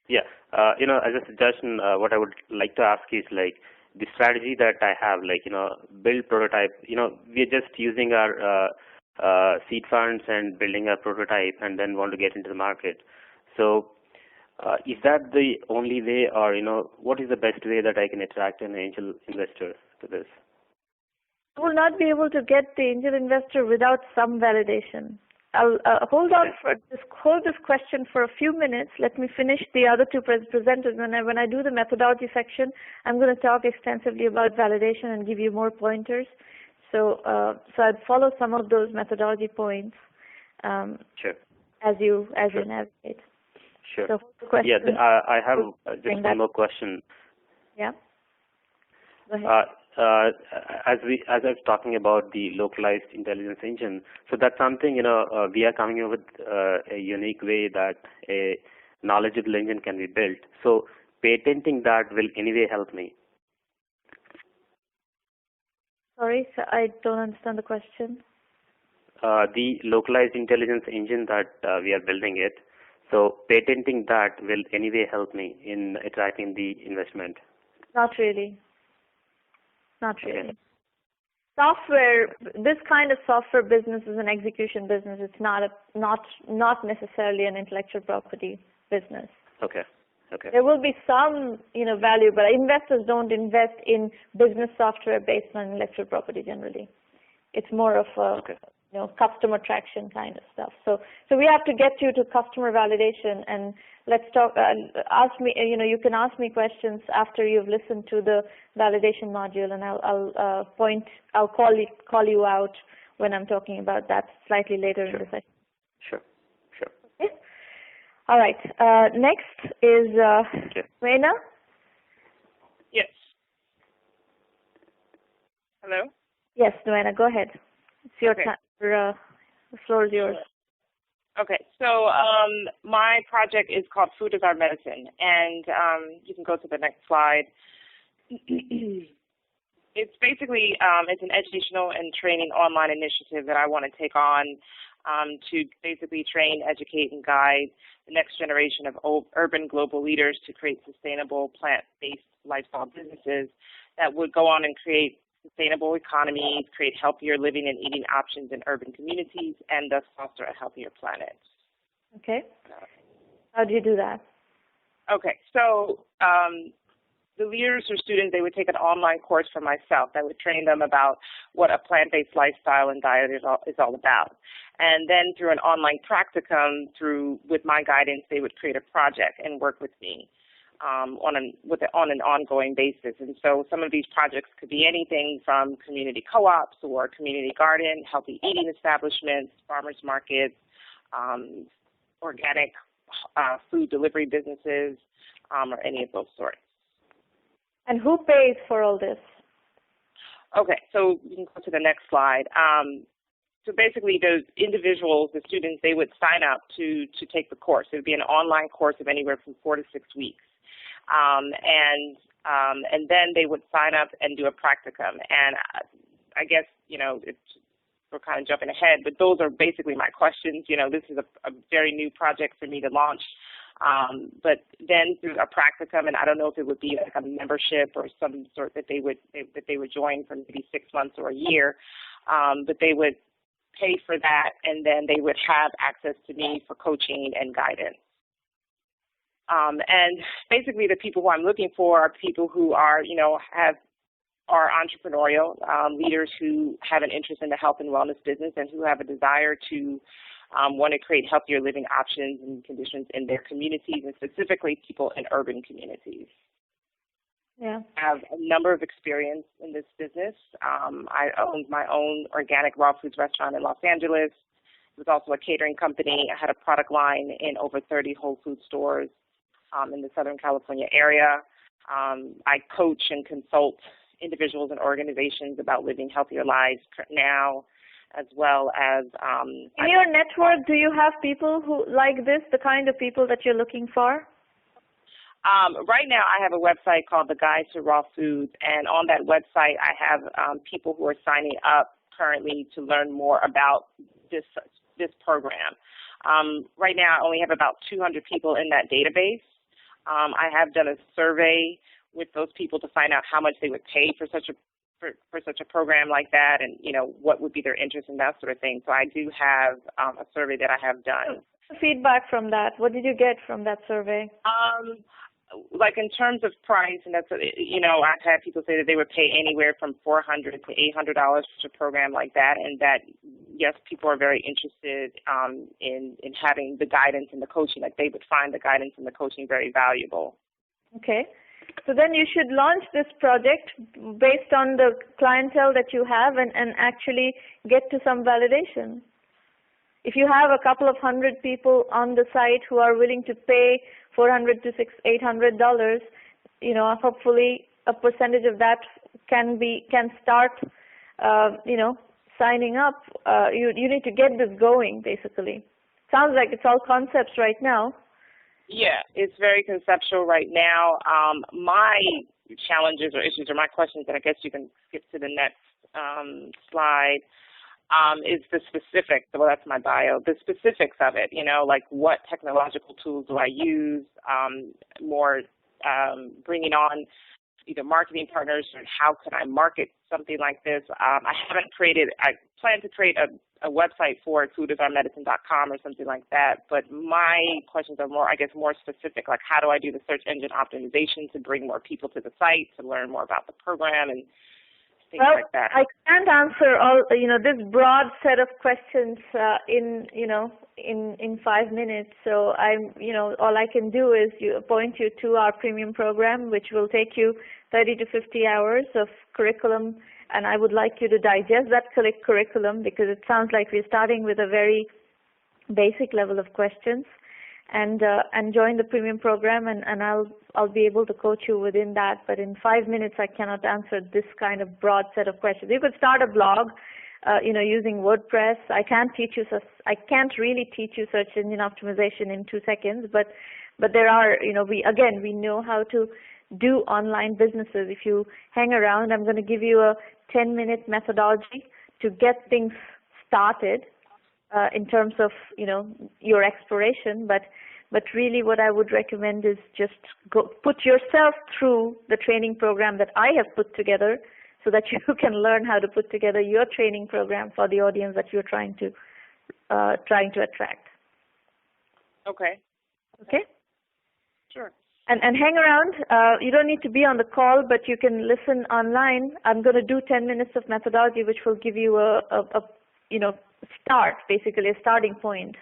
Yeah. As a suggestion, what I would like to ask is like the strategy that I have, like, build prototype. We're just using our seed funds and building a prototype and then want to get into the market. So is that the only way, or, what is the best way that I can attract an angel investor to this? You will not be able to get the angel investor without some validation. I'll hold this question for a few minutes. Let me finish the other two presenters. When I do the methodology section, I'm going to talk extensively about validation and give you more pointers. So I'd follow some of those methodology points. Sure. As you navigate. Sure. So question, I have just one more question. Yeah. Go ahead. As I was talking about the localized intelligence engine, so that's something, we are coming up with a unique way that a knowledgeable engine can be built. So patenting that will anyway help me. Sorry, so I don't understand the question. The localized intelligence engine that we are building it, so patenting that will anyway help me in attracting the investment. Not really. Not really. Okay. Software, this kind of software business is an execution business. It's not necessarily an intellectual property business. Okay. Okay. There will be some, value, but investors don't invest in business software based on intellectual property generally. It's more of a, customer traction kind of stuff. So we have to get you to customer validation, and let's talk. Ask me, you can ask me questions after you've listened to the validation module, and I'll call you out when I'm talking about that slightly later in the session. Sure. Okay. All right. Next is Sramana. Yes. Hello? Yes, Sramana, go ahead. It's your time. The floor is yours. Okay, so my project is called Food is Our Medicine, and you can go to the next slide. It's basically it's an educational and training online initiative that I want to take on to basically train, educate, and guide the next generation of urban global leaders to create sustainable plant-based lifestyle businesses that would go on and create sustainable economies, create healthier living and eating options in urban communities, and thus foster a healthier planet. Okay. How do you do that? Okay, so the leaders or students, they would take an online course from myself that would train them about what a plant-based lifestyle and diet is all about. And then through an online practicum, with my guidance, they would create a project and work with me on an ongoing basis. And so some of these projects could be anything from community co-ops or community garden, healthy eating establishments, farmers markets, organic food delivery businesses, or any of those sorts. And who pays for all this? Okay, so you can go to the next slide. So basically, the individuals, the students, they would sign up to take the course. It would be an online course of anywhere from 4 to 6 weeks. and then they would sign up and do a practicum. And I guess, we're kind of jumping ahead, but those are basically my questions. This is a very new project for me to launch. But then through a practicum, and I don't know if it would be like a membership or some sort that they would join for maybe 6 months or a year, but they would pay for that, and then they would have access to me for coaching and guidance. And basically, the people who I'm looking for are people who are, are entrepreneurial leaders who have an interest in the health and wellness business and who have a desire to want to create healthier living options and conditions in their communities, and specifically people in urban communities. Yeah. I have a number of experience in this business. I owned my own organic raw foods restaurant in Los Angeles. It was also a catering company. I had a product line in over 30 Whole Foods stores in the Southern California area. I coach and consult individuals and organizations about living healthier lives now, as well as... in your network, do you have people who like this, the kind of people that you're looking for? Right now, I have a website called The Guide to Raw Foods, and on that website, I have people who are signing up currently to learn more about this program. Right now, I only have about 200 people in that database. I have done a survey with those people to find out how much they would pay for such a program like that, and what would be their interest in that sort of thing. So I do have a survey that I have done. What's the feedback from that? What did you get from that survey? Like in terms of price, and that's I've had people say that they would pay anywhere from $400 to $800 for a program like that, and that yes, people are very interested in having the guidance and the coaching. Like they would find the guidance and the coaching very valuable. Okay. So then you should launch this project based on the clientele that you have and actually get to some validation. If you have a couple of hundred people on the site who are willing to pay $400 to $800, hopefully a percentage of that can start, signing up. You need to get this going, basically. Sounds like it's all concepts right now. Yeah, it's very conceptual right now. My challenges or issues or my questions, and I guess you can skip to the next slide, is the specifics. Well, that's my bio. The specifics of it, like what technological tools do I use, bringing on either marketing partners and how can I market something like this. I plan to create a website for it, foodisourmedicine.com or something like that, but my questions are more specific, like how do I do the search engine optimization to bring more people to the site, to learn more about the program and things like that. I can't answer all, this broad set of questions in 5 minutes. So all I can do is point you to our premium program, which will take you 30 to 50 hours of curriculum, and I would like you to digest that curriculum because it sounds like we're starting with a very basic level of questions, and join the premium program, and I'll be able to coach you within that. But in 5 minutes, I cannot answer this kind of broad set of questions. You could start a blog, using WordPress. I can't really teach you search engine optimization in 2 seconds, but there are, we know how to do online businesses. If you hang around, I'm going to give you a 10-minute methodology to get things started in terms of, your exploration. But really what I would recommend is just put yourself through the training program that I have put together so that you can learn how to put together your training program for the audience that you're trying to attract. Okay. Okay? Sure. And hang around. You don't need to be on the call, but you can listen online. I'm going to do 10 minutes of methodology, which will give you a start, basically a starting point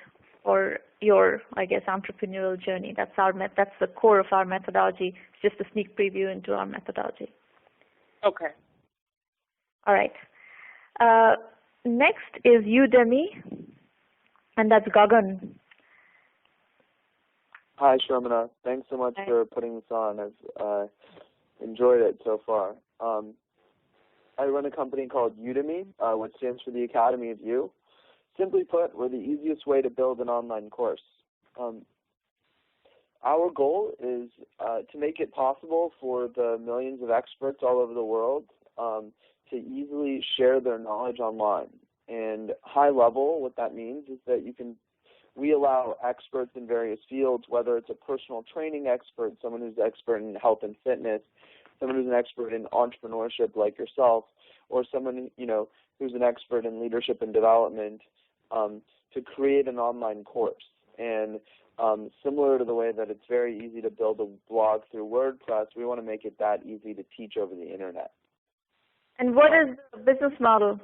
for your, entrepreneurial journey. That's the core of our methodology. It's just a sneak preview into our methodology. Okay. All right. Next is Udemy, and that's Gagan. Hi, Sramana. Thanks so much for putting this on. I've enjoyed it so far. I run a company called Udemy, which stands for the Academy of You. Simply put, we're the easiest way to build an online course. our goal is to make it possible for the millions of experts all over the world to easily share their knowledge online. And high level, what that means is that we allow experts in various fields, whether it's a personal training expert, someone who's expert in health and fitness, someone who's an expert in entrepreneurship like yourself, or someone who's an expert in leadership and development, to create an online course. And similar to the way that it's very easy to build a blog through WordPress, we want to make it that easy to teach over the internet. And what is the business model?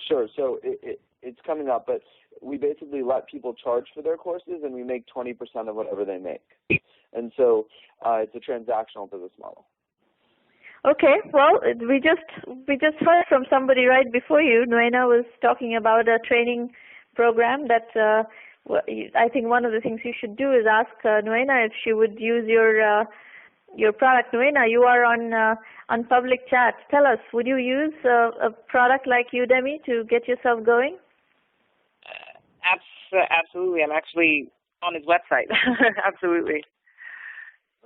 Sure. So it's coming up, but we basically let people charge for their courses, and we make 20% of whatever they make. And so it's a transactional business model. Okay. Well, we just heard from somebody right before you. Noena was talking about a training program that I think one of the things you should do is ask Noena if she would use your product. Noena, you are on public chat. Tell us, would you use a product like Udemy to get yourself going? Absolutely. I'm actually on his website. Absolutely.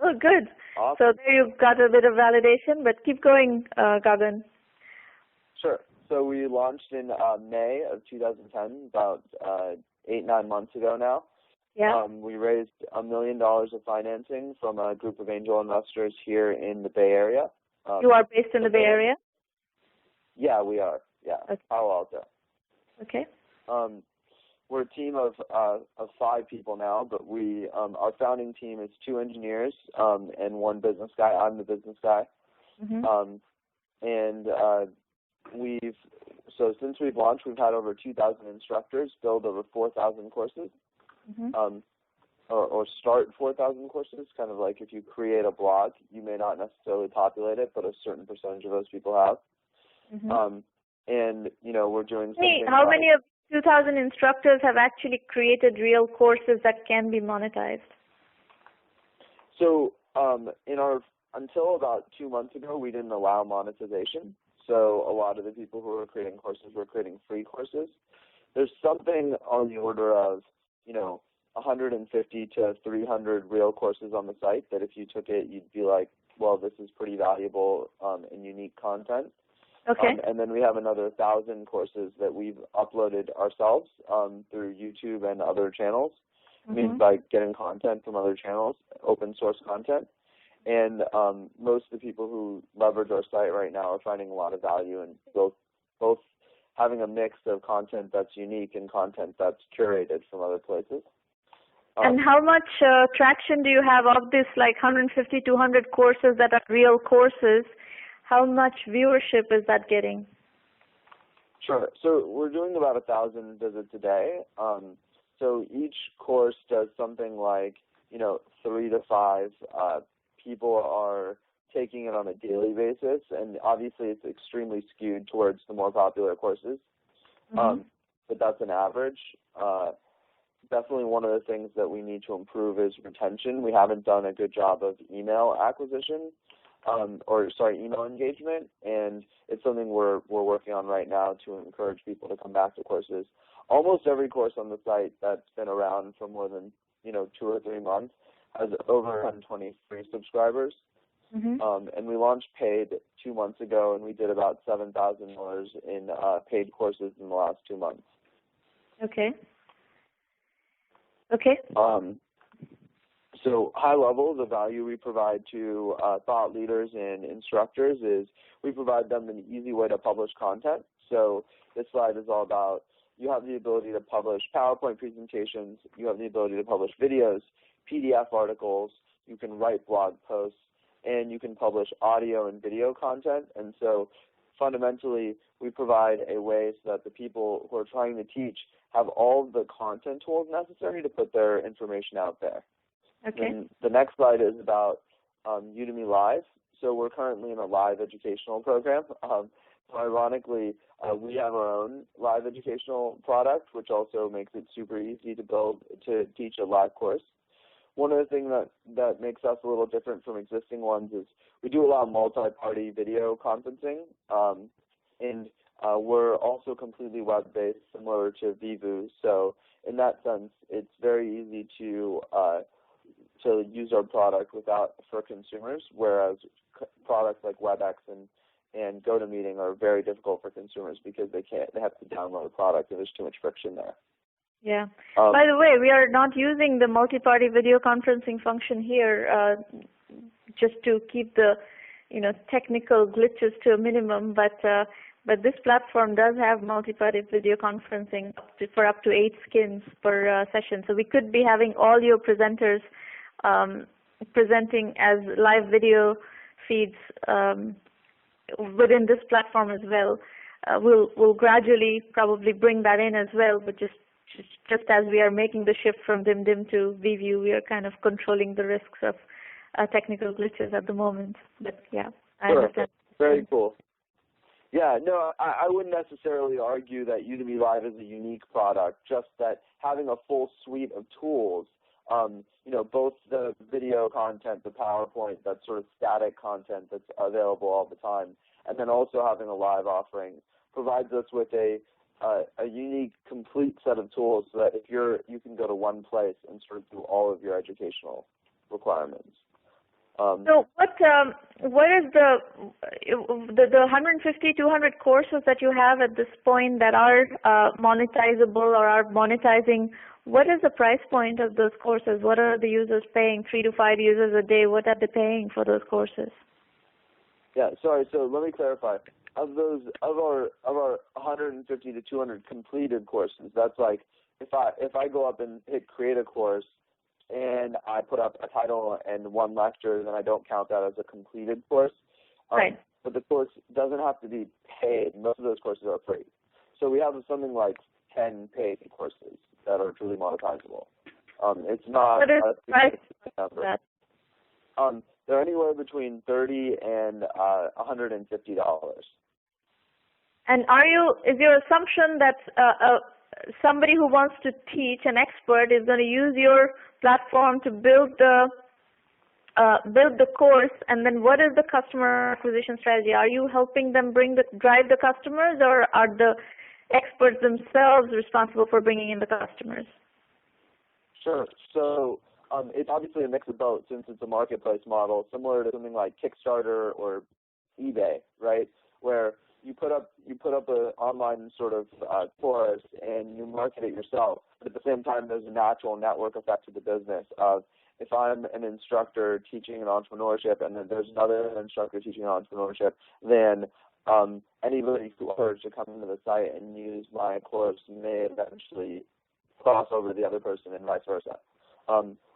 Oh, good. Awesome. So there you've got a bit of validation, but keep going, Gagan. Sure. So we launched in May of 2010, about 8-9 months ago now. Yeah. We raised $1 million of financing from a group of angel investors here in the Bay Area. You are based in the Bay Area? Yeah, we are. Yeah, okay. Palo Alto. Okay. We're a team of 5 people now, but our founding team is 2 engineers and 1 business guy. I'm the business guy. Mm-hmm. Since we've launched, we've had over 2,000 instructors build over 4,000 courses. Mm-hmm. Or start 4,000 courses, kind of like if you create a blog, you may not necessarily populate it, but a certain percentage of those people have. Mm-hmm. We're doing something. Hey, how many of 2,000 instructors have actually created real courses that can be monetized? So until about 2 months ago, we didn't allow monetization. So a lot of the people who were creating courses were creating free courses. There's something on the order of 150 to 300 real courses on the site that if you took it, you'd be like, well, this is pretty valuable and unique content. Okay. And then we have another 1,000 courses that we've uploaded ourselves through YouTube and other channels. Mm-hmm. Means by getting content from other channels, open source content. And most of the people who leverage our site right now are finding a lot of value in both having a mix of content that's unique and content that's curated from other places. And how much traction do you have of this, like 150, 200 courses that are real courses? How much viewership is that getting? Sure. So we're doing about 1,000 visits a day. So each course does something like, 3 to 5 people are taking it on a daily basis, and obviously it's extremely skewed towards the more popular courses. Mm-hmm. But that's an average. Definitely one of the things that we need to improve is retention. We haven't done a good job of email acquisition, email engagement, and it's something we're working on right now to encourage people to come back to courses. Almost every course on the site that's been around for more than 2 or 3 months has over 120 free subscribers. Mm-hmm. And we launched paid 2 months ago, and we did about $7,000 in paid courses in the last 2 months. Okay. Okay. So high level, the value we provide to thought leaders and instructors is we provide them an easy way to publish content. So this slide is all about you have the ability to publish PowerPoint presentations, you have the ability to publish videos, PDF articles, you can write blog posts, and you can publish audio and video content. And so fundamentally, we provide a way so that the people who are trying to teach have all the content tools necessary to put their information out there. Okay. And the next slide is about Udemy Live. So we're currently in a live educational program. So ironically, we have our own live educational product, which also makes it super easy to teach a live course. One of the things that makes us a little different from existing ones is we do a lot of multi-party video conferencing, and we're also completely web-based, similar to Vivu. So in that sense, it's very easy to use our product for consumers, whereas products like WebEx and GoToMeeting are very difficult for consumers because they have to download a product and there's too much friction there. Yeah. By the way, we are not using the multi-party video conferencing function here just to keep the technical glitches to a minimum, but this platform does have multi-party video conferencing for up to 8 skins per session. So we could be having all your presenters presenting as live video feeds within this platform as well. We'll gradually probably bring that in as well, but just as we are making the shift from DimDim to VView, we are kind of controlling the risks of technical glitches at the moment. But yeah, I understand. Very cool. Yeah, no, I wouldn't necessarily argue that Udemy Live is a unique product, just that having a full suite of tools, both the video content, the PowerPoint, that sort of static content that's available all the time, and then also having a live offering provides us with a unique, complete set of tools so that if you can go to one place and sort of do all of your educational requirements. So what is the 150, 200 courses that you have at this point that are monetizable or are monetizing? What is the price point of those courses? What are the users paying? 3 to 5 users a day. What are they paying for those courses? Yeah, sorry. So let me clarify. Of our 150 to 200 completed courses, that's like if I go up and hit create a course and I put up a title and one lecture, then I don't count that as a completed course. Right. But the course doesn't have to be paid. Most of those courses are free. So we have something like 10 paid courses that are truly monetizable. It's not. What is the price of that? They're anywhere between $30 and $150. And is your assumption that somebody who wants to teach, an expert, is going to use your platform to build the course, and then what is the customer acquisition strategy? Are you helping them drive the customers, or are the experts themselves responsible for bringing in the customers? Sure. So it's obviously a mix of both, since it's a marketplace model, similar to something like Kickstarter or eBay, right? Where you put up an online sort of course and you market it yourself. But at the same time, there's a natural network effect to the business of, if I'm an instructor teaching an entrepreneurship and then there's another instructor teaching entrepreneurship, then anybody who offers to come into the site and use my course may eventually cross over to the other person and vice versa.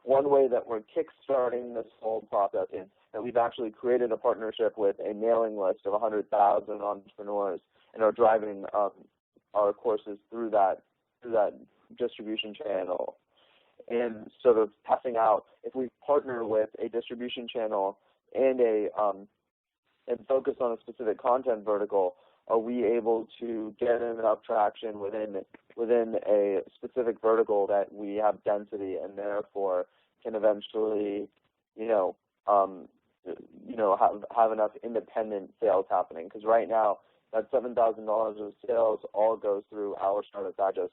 One way that we're kickstarting this whole process is that we've actually created a partnership with a mailing list of 100,000 entrepreneurs and are driving our courses through that distribution channel, and sort of testing out if we partner with a distribution channel and and focus on a specific content vertical, are we able to get enough traction within a specific vertical that we have density and therefore can eventually, have enough independent sales happening? Because right now, that $7,000 of sales all goes through our Startup Digest,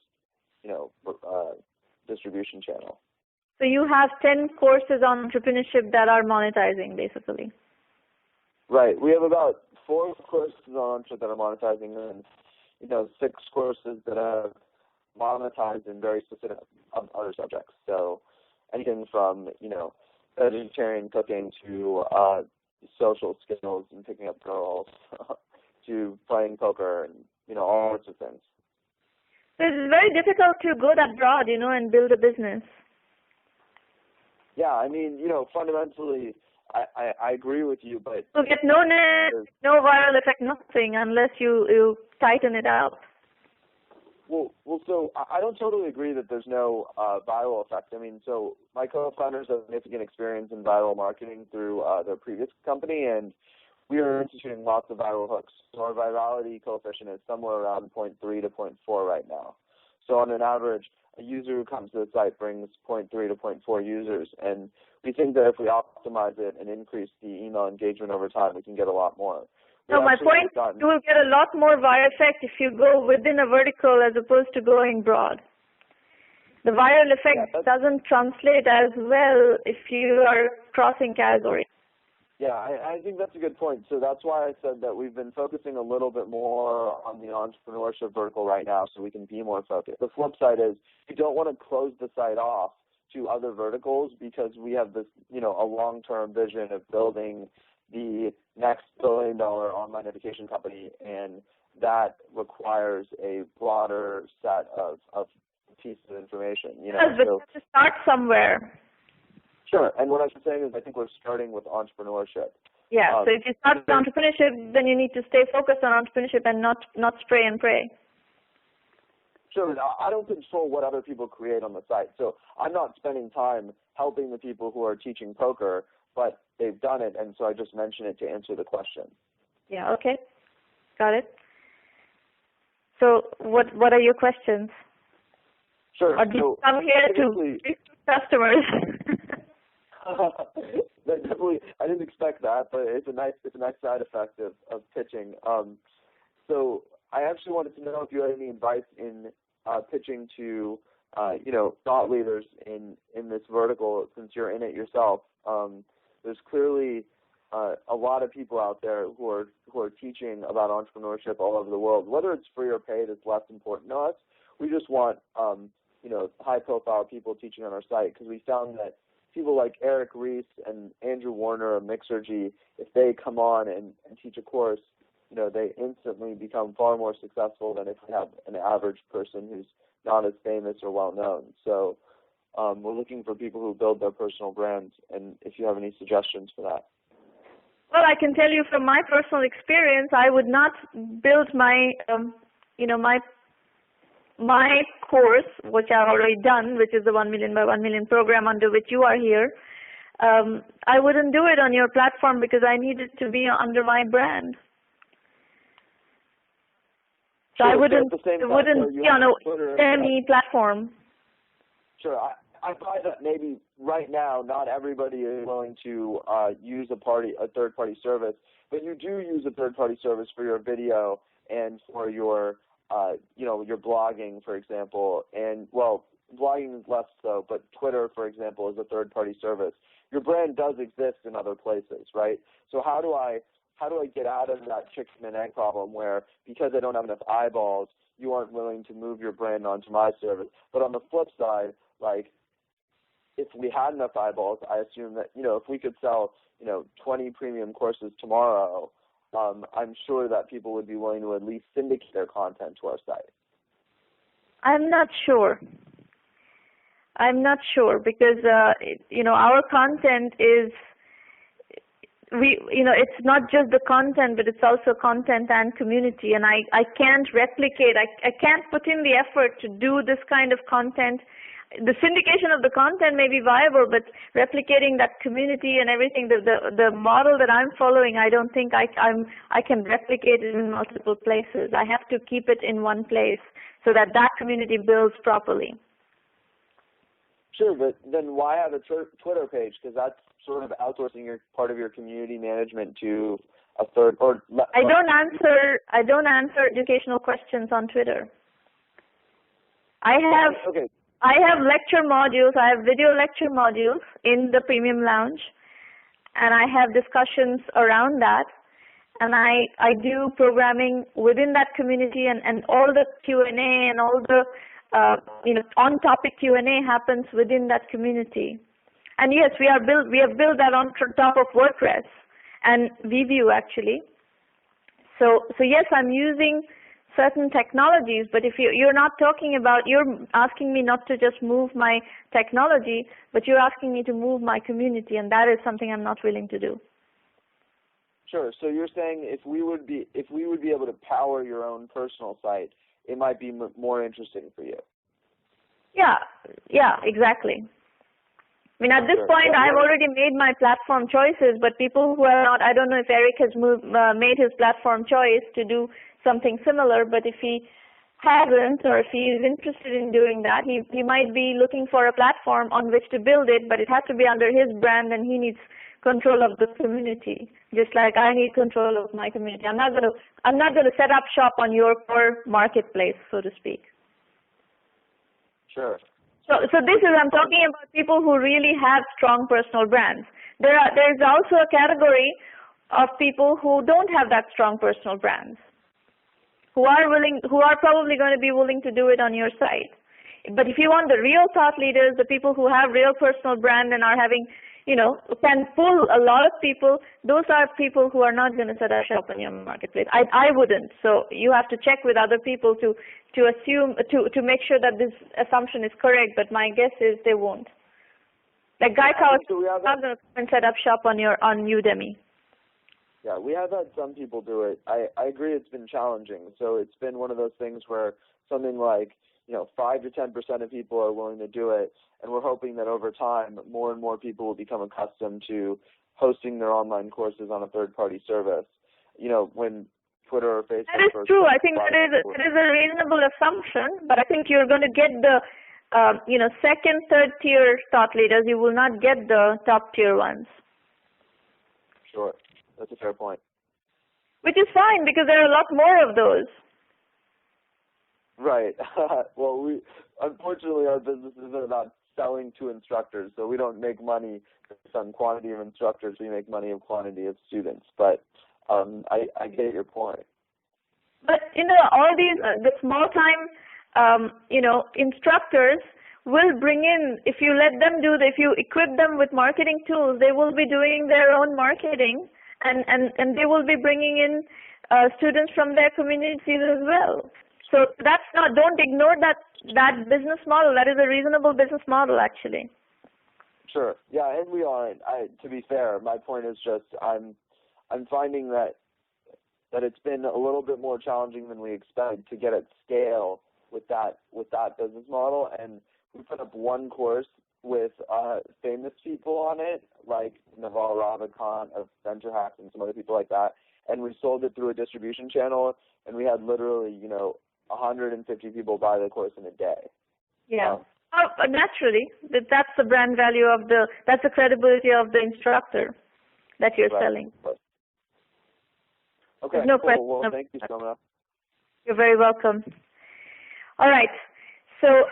distribution channel. So you have 10 courses on entrepreneurship that are monetizing, basically. Right. We have about 4 courses on entrepreneurship that are monetizing, and 6 courses that have monetized in very specific other subjects. So anything from vegetarian cooking to social skills and picking up girls to playing poker and all sorts of things. So it's very difficult to go that broad, and build a business. Yeah, I mean, fundamentally, I agree with you, but you get no viral effect, nothing, unless you tighten it up. Well, so I don't totally agree that there's no viral effect. I mean, so my co-founders have significant experience in viral marketing through their previous company, and we are instituting lots of viral hooks. So our virality coefficient is somewhere around 0.3 to 0.4 right now. So on an average, a user who comes to the site brings 0.3 to 0.4 users, and we think that if we optimize it and increase the email engagement over time, we can get a lot more. So my point, you will get a lot more viral effect if you go within a vertical as opposed to going broad. The viral effect doesn't translate as well if you are crossing categories. Yeah, I think that's a good point. So that's why I said that we've been focusing a little bit more on the entrepreneurship vertical right now so we can be more focused. The flip side is we don't want to close the site off to other verticals because we have this, a long-term vision of building the next billion-dollar online education company, and that requires a broader set of pieces of information. But you have to start somewhere. Sure, and what I was saying is I think we're starting with entrepreneurship. Yeah, so if you start with entrepreneurship, then you need to stay focused on entrepreneurship and not spray and pray. Sure, I don't control what other people create on the site, so I'm not spending time helping the people who are teaching poker, but they've done it, and so I just mention it to answer the question. Yeah, okay, got it. So what are your questions? Sure. Or do you come here to customers? Definitely, I didn't expect that, but it's a nice side effect of pitching. So I actually wanted to know if you had any advice in pitching to thought leaders in this vertical, since you're in it yourself. There's clearly a lot of people out there who are teaching about entrepreneurship all over the world. Whether it's free or paid, it's less important to us. We just want high-profile people teaching on our site, because we found that people like Eric Rees and Andrew Warner of Mixergy, if they come on and teach a course, they instantly become far more successful than if you have an average person who's not as famous or well-known. So we're looking for people who build their personal brands, and if you have any suggestions for that. Well, I can tell you from my personal experience, I would not build my course, which I've already done, which is the 1 million by 1 million program under which you are here. I wouldn't do it on your platform because I need it to be under my brand. So I wouldn't be on any platform. Sure. I find that maybe right now not everybody is willing to use a third-party service, but you do use a third-party service for your video and for your your blogging, for example. And blogging is less so, but Twitter, for example, is a third-party service. Your brand does exist in other places, right? So how do I get out of that chicken and egg problem where, because I don't have enough eyeballs, you aren't willing to move your brand onto my service? But on the flip side, if we had enough eyeballs, I assume that, if we could sell, 20 premium courses tomorrow, I'm sure that people would be willing to at least syndicate their content to our site. I'm not sure because, our content is, it's not just the content, but it's also content and community, and I can't replicate, I can't put in the effort to do this kind of content. The syndication of the content may be viable, but replicating that community and everything, the model that I'm following, I don't think I can replicate it in multiple places. I have to keep it in one place so that community builds properly. Sure, but then why have a Twitter page? Because that's sort of outsourcing part of your community management to a third. I don't answer educational questions on Twitter. I have lecture modules, I have video lecture modules in the Premium Lounge, and I have discussions around that, and I do programming within that community, and all the Q&A and all the on-topic Q&A happens within that community. And yes, we have built that on top of WordPress and VView actually. So yes, I'm using certain technologies, but if you're not talking about, you're asking me not to just move my technology, but you're asking me to move my community, and that is something I'm not willing to do. Sure. So you're saying if we would be able to power your own personal site, it might be more interesting for you. Yeah, exactly. I mean, at this point, I've already made my platform choices, but people who are not, I don't know if Eric has made his platform choice to do something similar, but if he hasn't, or if he is interested in doing that, he might be looking for a platform on which to build it, but it has to be under his brand, and he needs control of the community, just like I need control of my community. I'm not going to set up shop on your core marketplace, so to speak. Sure. So this is, I'm talking about people who really have strong personal brands. There is also a category of people who don't have that strong personal brands, who are probably going to be willing to do it on your site. But if you want the real thought leaders, the people who have real personal brand and are having, can pull a lot of people, those are people who are not going to set up shop on your marketplace. I wouldn't. So you have to check with other people to assume, to make sure that this assumption is correct, but my guess is they won't. Like Guy Cow is not going to come and set up shop on Udemy. Yeah, we have had some people do it. I agree it's been challenging. So it's been one of those things where something like 5 to 10% of people are willing to do it, and we're hoping that over time, more and more people will become accustomed to hosting their online courses on a third-party service. When Twitter or Facebook. That is true. I think that is a reasonable assumption, but I think you're going to get the, second, third-tier thought leaders. You will not get the top-tier ones. Sure, that's a fair point. Which is fine because there are a lot more of those. Right. Well, unfortunately our business isn't about selling to instructors, so we don't make money based on quantity of instructors. We make money of quantity of students. But I get your point. But all these the small time instructors will bring in, if you let them if you equip them with marketing tools, they will be doing their own marketing, and they will be bringing in students from their communities as well. So don't ignore that business model. That is a reasonable business model, actually. Sure. Yeah, and we aren't. To be fair, my point is just I'm finding that it's been a little bit more challenging than we expected to get at scale with that business model. And we put up one course with famous people on it, like Naval Ravikant of Venture Hacks and some other people like that. And we sold it through a distribution channel, and we had literally 150 people buy the course in a day. Yeah. Naturally, that's the brand value that's the credibility of the instructor that you're selling. Okay, no cool. question. Well, thank you, Sramana. You're very welcome. All right. So,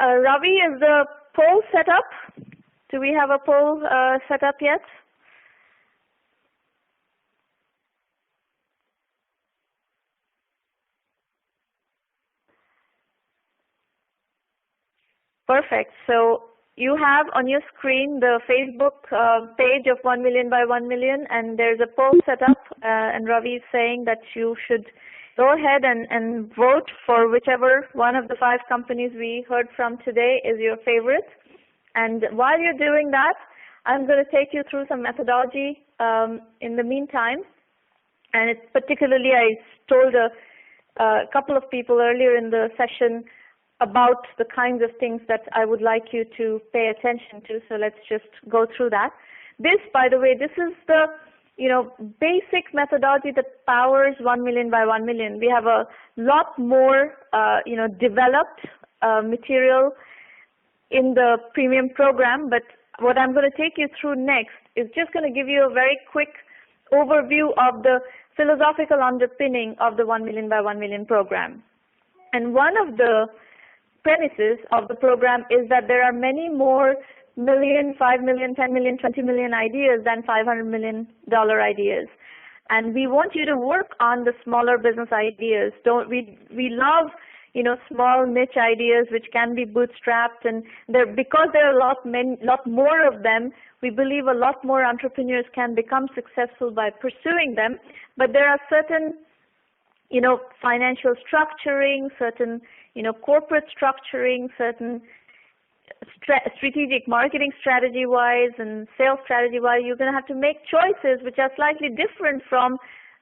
Ravi, is the poll set up? Do we have a poll set up yet? Perfect. So you have on your screen the Facebook page of 1 million by 1 million, and there's a poll set up, and Ravi is saying that you should go ahead and vote for whichever one of the 5 companies we heard from today is your favorite. And while you're doing that, I'm going to take you through some methodology in the meantime. And it's particularly, I told a couple of people earlier in the session about the kinds of things that I would like you to pay attention to. So let's just go through that. This, by the way, this is the basic methodology that powers 1 million by 1 million. We have a lot more developed material in the premium program, but what I'm going to take you through next is just going to give you a very quick overview of the philosophical underpinning of the 1 million by 1 million program. And one of the premises of the program is that there are many more million, 5 million, 10 million, 20 million ideas than $500 million ideas. And we want you to work on the smaller business ideas. We love small niche ideas which can be bootstrapped, and because there are a lot more of them, we believe a lot more entrepreneurs can become successful by pursuing them. But there are certain financial structuring, certain corporate structuring, certain strategic marketing strategy-wise and sales strategy-wise, you're going to have to make choices which are slightly different from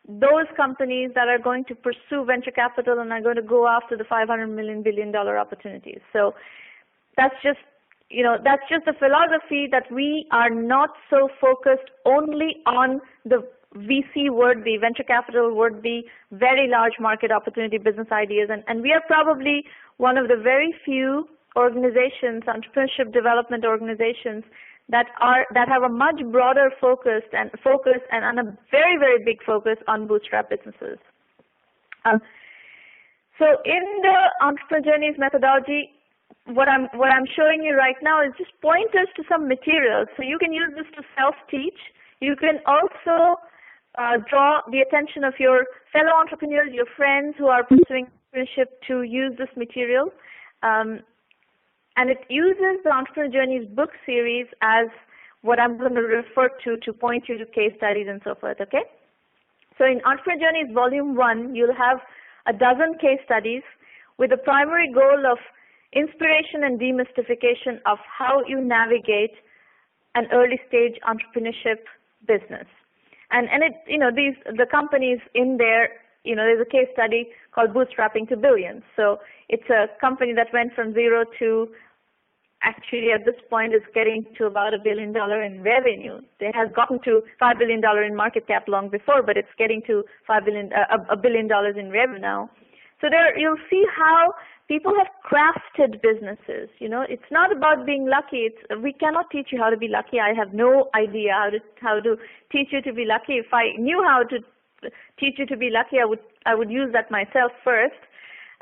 those companies that are going to pursue venture capital and are going to go after the $500 million, billion opportunities. So that's just the philosophy that we are not so focused only on the VC worthy, venture capital worthy, very large market opportunity business ideas, and we are probably one of the very few organizations, entrepreneurship development organizations, that have a much broader focus and a very, very big focus on bootstrap businesses. So in the Entrepreneur Journeys methodology, what I'm showing you right now is just pointers to some materials. So you can use this to self-teach. You can also draw the attention of your fellow entrepreneurs, your friends who are pursuing entrepreneurship to use this material. And it uses the Entrepreneur Journeys book series as what I'm going to refer to point you to case studies and so forth, okay? So in Entrepreneur Journeys Volume 1, you'll have a dozen case studies with the primary goal of inspiration and demystification of how you navigate an early stage entrepreneurship business. And it, the companies in there, there's a case study called Bootstrapping to Billions. So it's a company that went from zero to actually at this point is getting to about $1 billion in revenue. It has gotten to $5 billion in market cap long before, but it's getting to $1 billion in revenue now. So there you'll see how people have crafted businesses. It's not about being lucky. We cannot teach you how to be lucky. I have no idea how to teach you to be lucky. If I knew how to teach you to be lucky, I would use that myself first.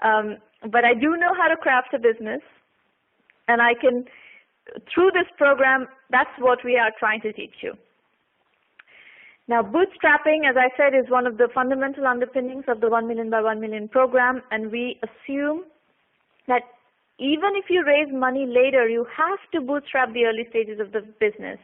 But I do know how to craft a business, and I can, through this program, that's what we are trying to teach you. Now, bootstrapping, as I said, is one of the fundamental underpinnings of the 1 Million by 1 Million program, and we assume that even if you raise money later, you have to bootstrap the early stages of the business.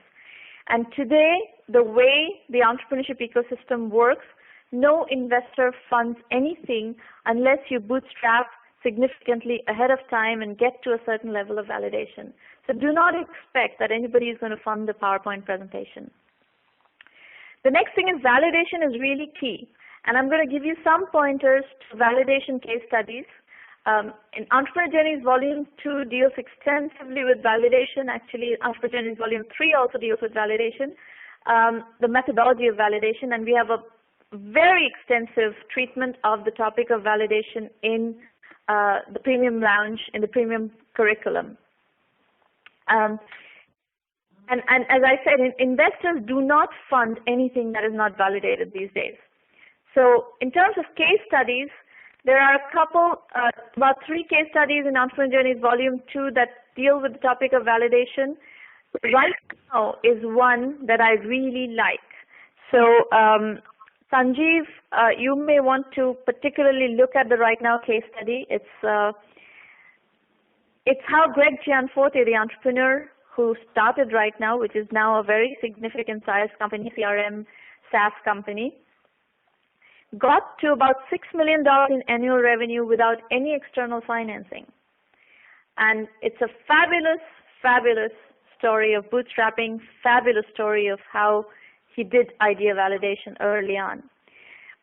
And today, the way the entrepreneurship ecosystem works, no investor funds anything unless you bootstrap significantly ahead of time and get to a certain level of validation. So do not expect that anybody is going to fund the PowerPoint presentation. The next thing is validation is really key. And I'm going to give you some pointers to validation case studies. In Entrepreneur Journeys Volume 2 deals extensively with validation. Actually, Entrepreneur Journeys Volume 3 also deals with validation, the methodology of validation. And we have a very extensive treatment of the topic of validation in the Premium Lounge, in the Premium Curriculum. And as I said, investors do not fund anything that is not validated these days. So in terms of case studies, there are a couple, about 3 case studies in Entrepreneur Journeys Volume 2 that deal with the topic of validation. Right now is one that I really like. So Sanjeev, you may want to particularly look at the Right Now case study. It's how Greg Gianforte, the entrepreneur who started Right Now, which is now a very significant size company, CRM, SaaS company, got to about $6 million in annual revenue without any external financing. And it's a fabulous, fabulous story of bootstrapping, fabulous story of how he did idea validation early on.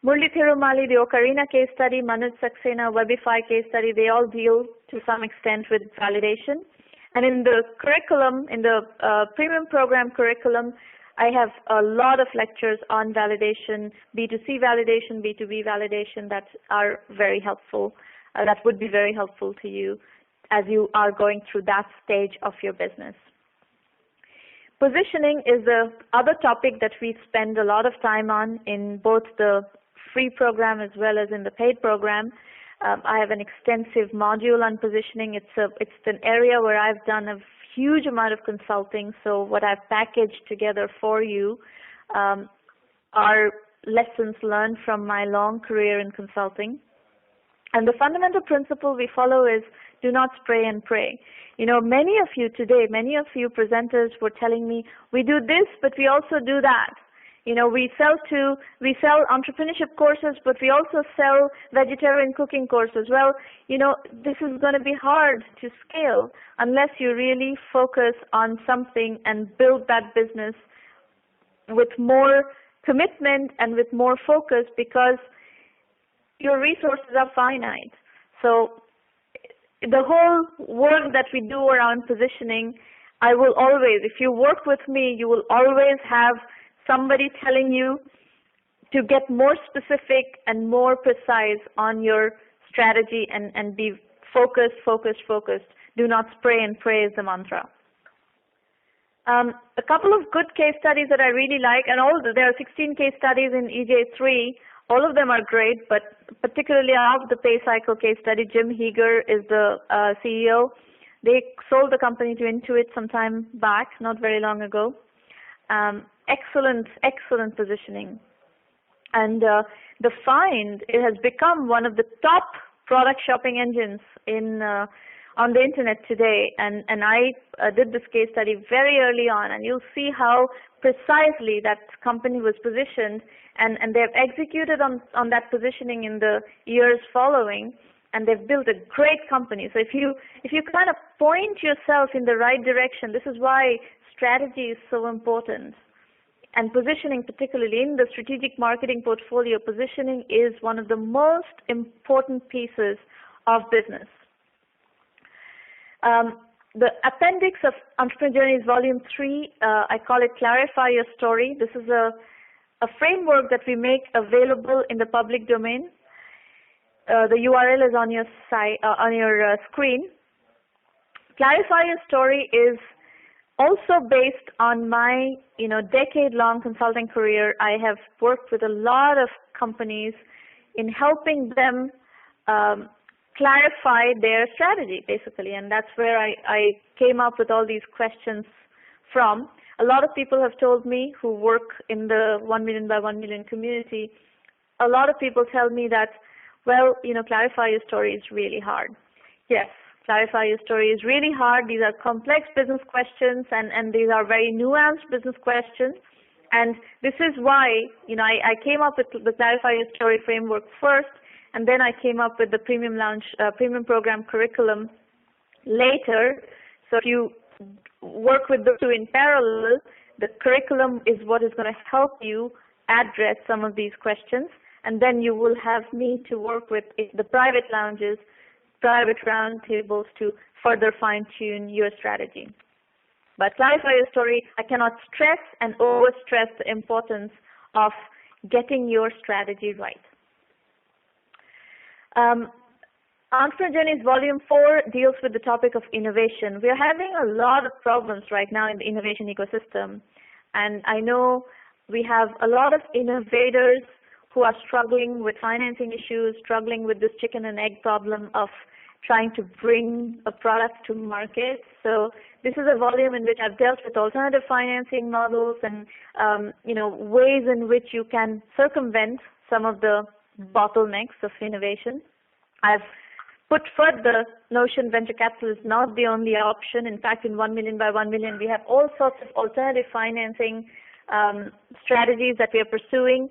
Murli Thirumali, the Ocarina case study, Manoj Saxena, Webify case study, they all deal to some extent with validation. And in the curriculum, in the premium program curriculum, I have a lot of lectures on validation, B2C validation, B2B validation that are very helpful, that would be very helpful to you as you are going through that stage of your business. Positioning is the other topic that we spend a lot of time on in both the free program as well as in the paid program. I have an extensive module on positioning. It's an area where I've done a huge amount of consulting. So what I've packaged together for you are lessons learned from my long career in consulting. And the fundamental principle we follow is do not spray and pray. Many of you today, many of you presenters were telling me, we do this, but we also do that. We sell entrepreneurship courses, but we also sell vegetarian cooking courses. Well, this is going to be hard to scale unless you really focus on something and build that business with more commitment and with more focus, because your resources are finite. So the whole work that we do around positioning, I will always, if you work with me, you will always have somebody telling you to get more specific and more precise on your strategy and be focused, focused, focused. Do not spray and pray is the mantra. A couple of good case studies that I really like, and there are 16 case studies in EJ3. All of them are great, but particularly I love the Pay Cycle case study. Jim Heger is the CEO. They sold the company to Intuit some time back, not very long ago. Excellent positioning. And the Find, it has become one of the top product shopping engines on the internet today. And I did this case study very early on, and you'll see how precisely that company was positioned, and they've executed on that positioning in the years following, and they've built a great company. So if you kind of point yourself in the right direction, this is why strategy is so important. And positioning, particularly in the strategic marketing portfolio, positioning is one of the most important pieces of business. The appendix of Entrepreneur Journeys Volume 3, I call it Clarify Your Story. This is a framework that we make available in the public domain. The URL is on your site, on your screen. Clarify Your Story is also based on my decade-long consulting career. I have worked with a lot of companies in helping them clarify their strategy, basically, and that's where I came up with all these questions from. A lot of people have told me who work in the 1 million by 1 million community, a lot of people tell me that, well, clarify your story is really hard. Yes, clarify your story is really hard. These are complex business questions, and these are very nuanced business questions. And this is why, I came up with the Clarify Your Story framework first, and then I came up with the Premium Program curriculum later. So if you work with the two in parallel, the curriculum is what is going to help you address some of these questions, and then you will have me to work with the private lounges, private roundtables to further fine-tune your strategy. But Clarify Your Story, I cannot stress and overstress the importance of getting your strategy right. Entrepreneur Journeys Volume 4 deals with the topic of innovation. We are having a lot of problems right now in the innovation ecosystem, and I know we have a lot of innovators who are struggling with financing issues, struggling with this chicken and egg problem of trying to bring a product to market. So this is a volume in which I've dealt with alternative financing models and ways in which you can circumvent some of the bottlenecks of innovation. I've put forth the notion venture capital is not the only option. In fact, in 1 million by 1 million, we have all sorts of alternative financing strategies that we are pursuing,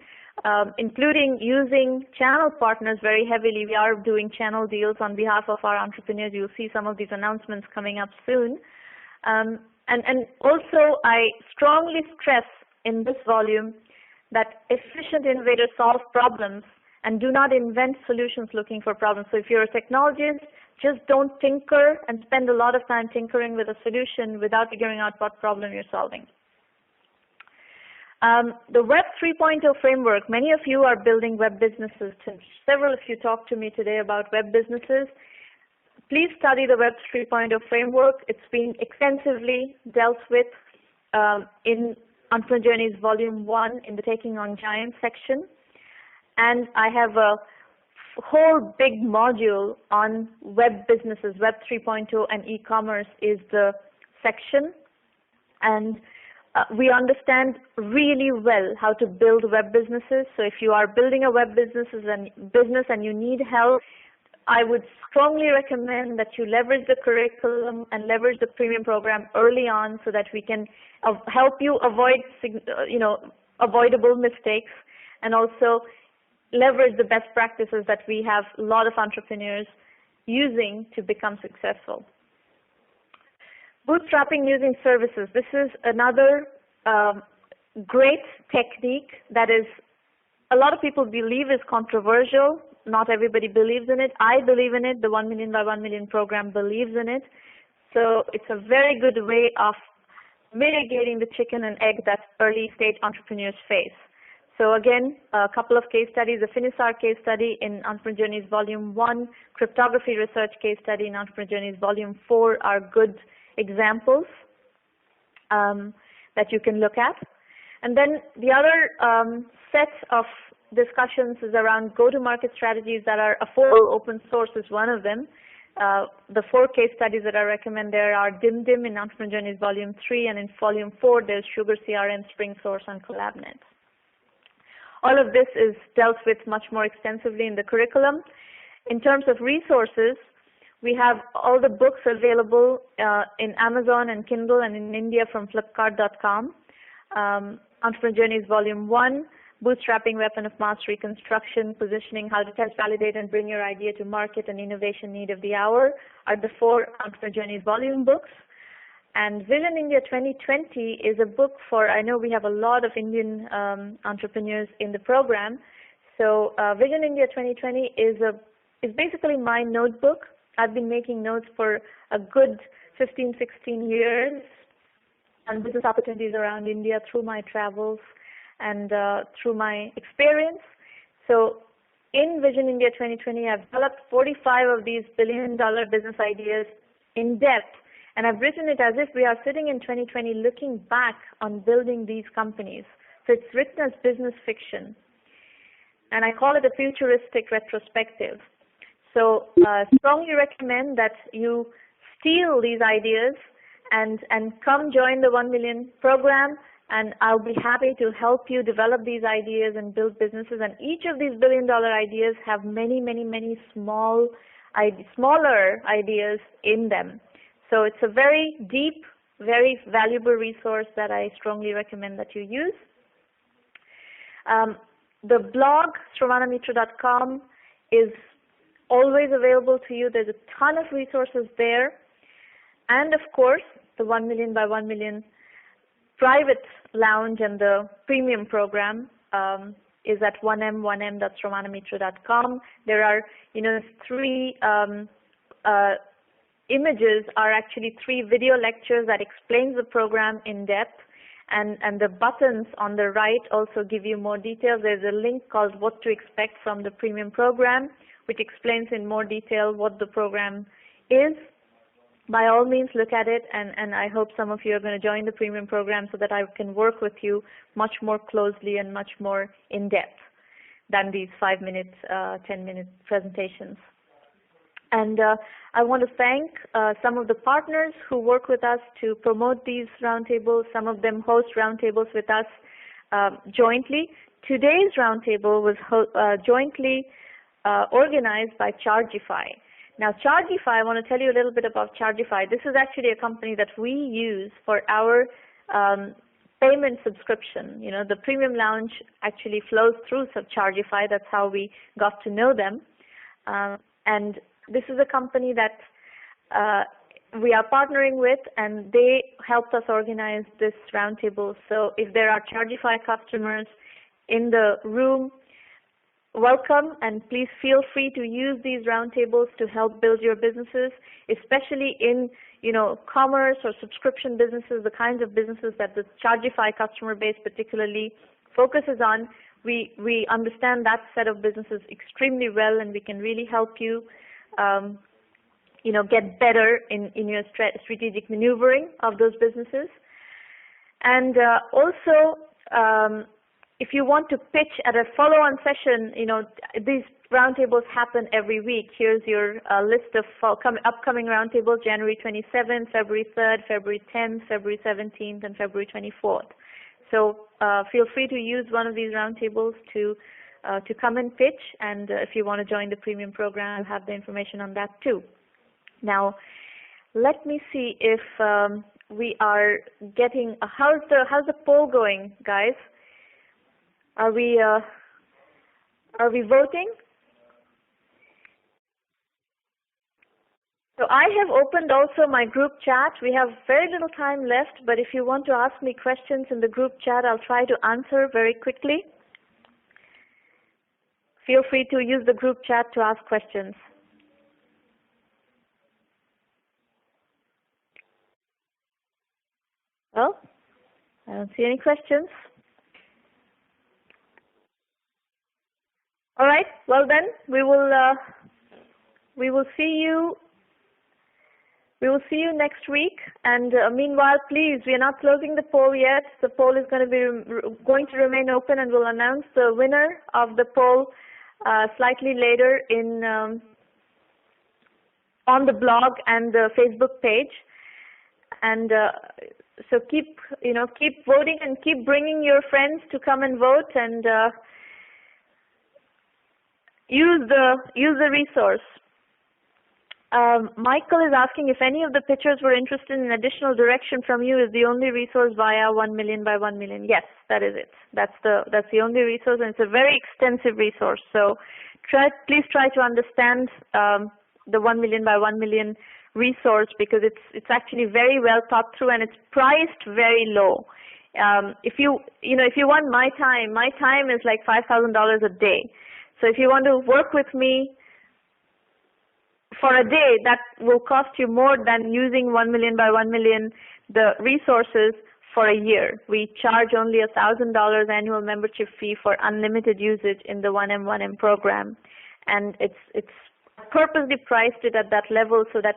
including using channel partners very heavily. We are doing channel deals on behalf of our entrepreneurs. You'll see some of these announcements coming up soon. And also, I strongly stress in this volume that efficient innovators solve problems and do not invent solutions looking for problems. So if you're a technologist, just don't tinker and spend a lot of time tinkering with a solution without figuring out what problem you're solving. The Web 3.0 framework, many of you are building web businesses. Several of you talked to me today about web businesses. Please study the Web 3.0 framework. It's been extensively dealt with in Entrepreneur Journeys Volume 1 in the Taking on Giants section. And I have a whole big module on web businesses. Web 3.0 and e-commerce is the section. And we understand really well how to build web businesses. So if you are building a web business and you need help, I would strongly recommend that you leverage the curriculum and leverage the premium program early on so that we can help you avoid avoidable mistakes, and also leverage the best practices that we have a lot of entrepreneurs using to become successful. Bootstrapping using services. This is another great technique that is a lot of people believe is controversial. Not everybody believes in it. I believe in it. The 1 million by 1 million program believes in it. So it's a very good way of mitigating the chicken and egg that early stage entrepreneurs face. So again, a couple of case studies, the Finisar case study in Entrepreneur Journeys Volume 1, cryptography research case study in Entrepreneur Journeys Volume 4 are good examples that you can look at. And then the other set of discussions is around go-to-market strategies that are affordable. Open source is one of them. The 4 case studies that I recommend there are Dim in Entrepreneur Journeys Volume 3, and in Volume 4 there's Sugar CRM, SpringSource, and CollabNet. All of this is dealt with much more extensively in the curriculum. In terms of resources, we have all the books available in Amazon and Kindle, and in India from Flipkart.com. Entrepreneur Journeys Volume 1, Bootstrapping, Weapon of Mass Reconstruction, Positioning, How to Test, Validate, and Bring Your Idea to Market, and Innovation Need of the Hour are the 4 Entrepreneur Journeys volume books. And Vision India 2020 is a book for, I know we have a lot of Indian entrepreneurs in the program. So Vision India 2020 is basically my notebook. I've been making notes for a good 15, 16 years on business opportunities around India through my travels and through my experience. So in Vision India 2020, I've developed 45 of these billion-dollar business ideas in depth, and I've written it as if we are sitting in 2020 looking back on building these companies. So it's written as business fiction, and I call it a futuristic retrospective. So strongly recommend that you steal these ideas and come join the 1 million program, and I'll be happy to help you develop these ideas and build businesses. And each of these billion-dollar ideas have many, many, many smaller ideas in them. So it's a very deep, very valuable resource that I strongly recommend that you use. The blog, SramanaMitra.com, is always available to you. There's a ton of resources there. And of course, the 1 million by 1 million private lounge and the premium program is at 1m1m.sramanamitra.com. There are, 3 images are actually 3 video lectures that explains the program in depth, and the buttons on the right also give you more details. There's a link called What to Expect from the Premium Program, which explains in more detail what the program is. By all means, look at it, and I hope some of you are going to join the Premium Program so that I can work with you much more closely and much more in depth than these 5-minute, 10-minute presentations. And I want to thank some of the partners who work with us to promote these roundtables. Some of them host roundtables with us jointly. Today's roundtable was jointly organized by Chargify. Now, Chargify, I want to tell you a little bit about Chargify. This is actually a company that we use for our payment subscription. The Premium Lounge actually flows through Chargify. That's how we got to know them. And this is a company that we are partnering with, and they helped us organize this roundtable. So if there are Chargify customers in the room, welcome, and please feel free to use these roundtables to help build your businesses, especially in commerce or subscription businesses, the kinds of businesses that the Chargify customer base particularly focuses on. We understand that set of businesses extremely well, and we can really help you get better in your strategic maneuvering of those businesses. And also, if you want to pitch at a follow-on session, these roundtables happen every week. Here's your list of upcoming roundtables: January 27th, February 3rd, February 10th, February 17th, and February 24th. So feel free to use one of these roundtables to come and pitch. And if you want to join the premium program, I'll have the information on that too. Now, let me see if we are getting. How's the poll going, guys? Are we voting? So I have opened also my group chat. We have very little time left, but if you want to ask me questions in the group chat, I'll try to answer very quickly. Feel free to use the group chat to ask questions. Well, I don't see any questions. All right. Well then, we will see you. We will see you next week. And meanwhile, please, we are not closing the poll yet. The poll is going to remain open, and we'll announce the winner of the poll slightly later in on the blog and the Facebook page. And so keep voting and keep bringing your friends to come and vote, and use the resource. Michael is asking if any of the pitchers were interested in additional direction from you. Is the only resource via 1 million by 1 million? Yes, that is it. That's the only resource, and it's a very extensive resource. So please try to understand the 1 million by 1 million resource, because it's actually very well thought through, and it's priced very low. If you want my time is like $5,000 a day. So if you want to work with me for a day, that will cost you more than using 1 million by 1 million, the resources, for a year. We charge only $1,000 annual membership fee for unlimited usage in the 1M program, and it's purposely priced it at that level so that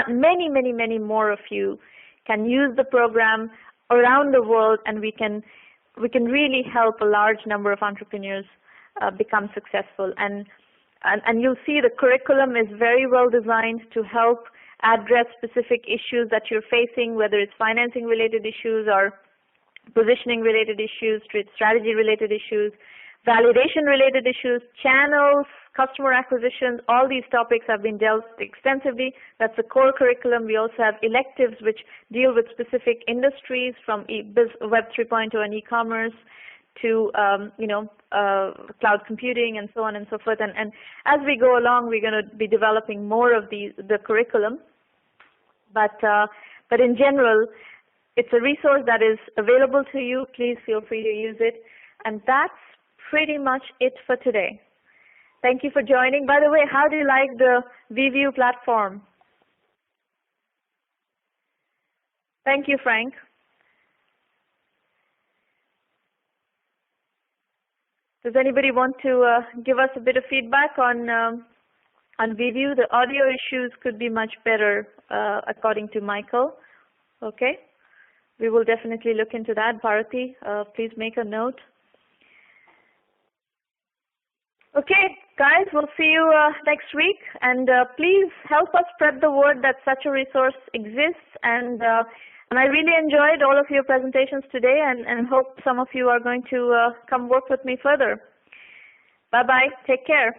many more of you can use the program around the world, and we can really help a large number of entrepreneurs become successful. And you'll see the curriculum is very well designed to help address specific issues that you're facing, whether it's financing related issues or positioning related issues, strategy related issues, validation related issues, channels, customer acquisitions. All these topics have been dealt extensively. That's the core curriculum. We also have electives which deal with specific industries, from Web 3.0 and e-commerce to cloud computing and so on and so forth. And as we go along, we're going to be developing more of the curriculum. But in general, it's a resource that is available to you. Please feel free to use it. And that's pretty much it for today. Thank you for joining. By the way, how do you like the VView platform? Thank you, Frank. Does anybody want to give us a bit of feedback on VView? The audio issues could be much better, according to Michael. Okay, we will definitely look into that. Bharati, please make a note. Okay, guys, we'll see you next week, and please help us spread the word that such a resource exists. And I really enjoyed all of your presentations today, and hope some of you are going to come work with me further. Bye-bye. Take care.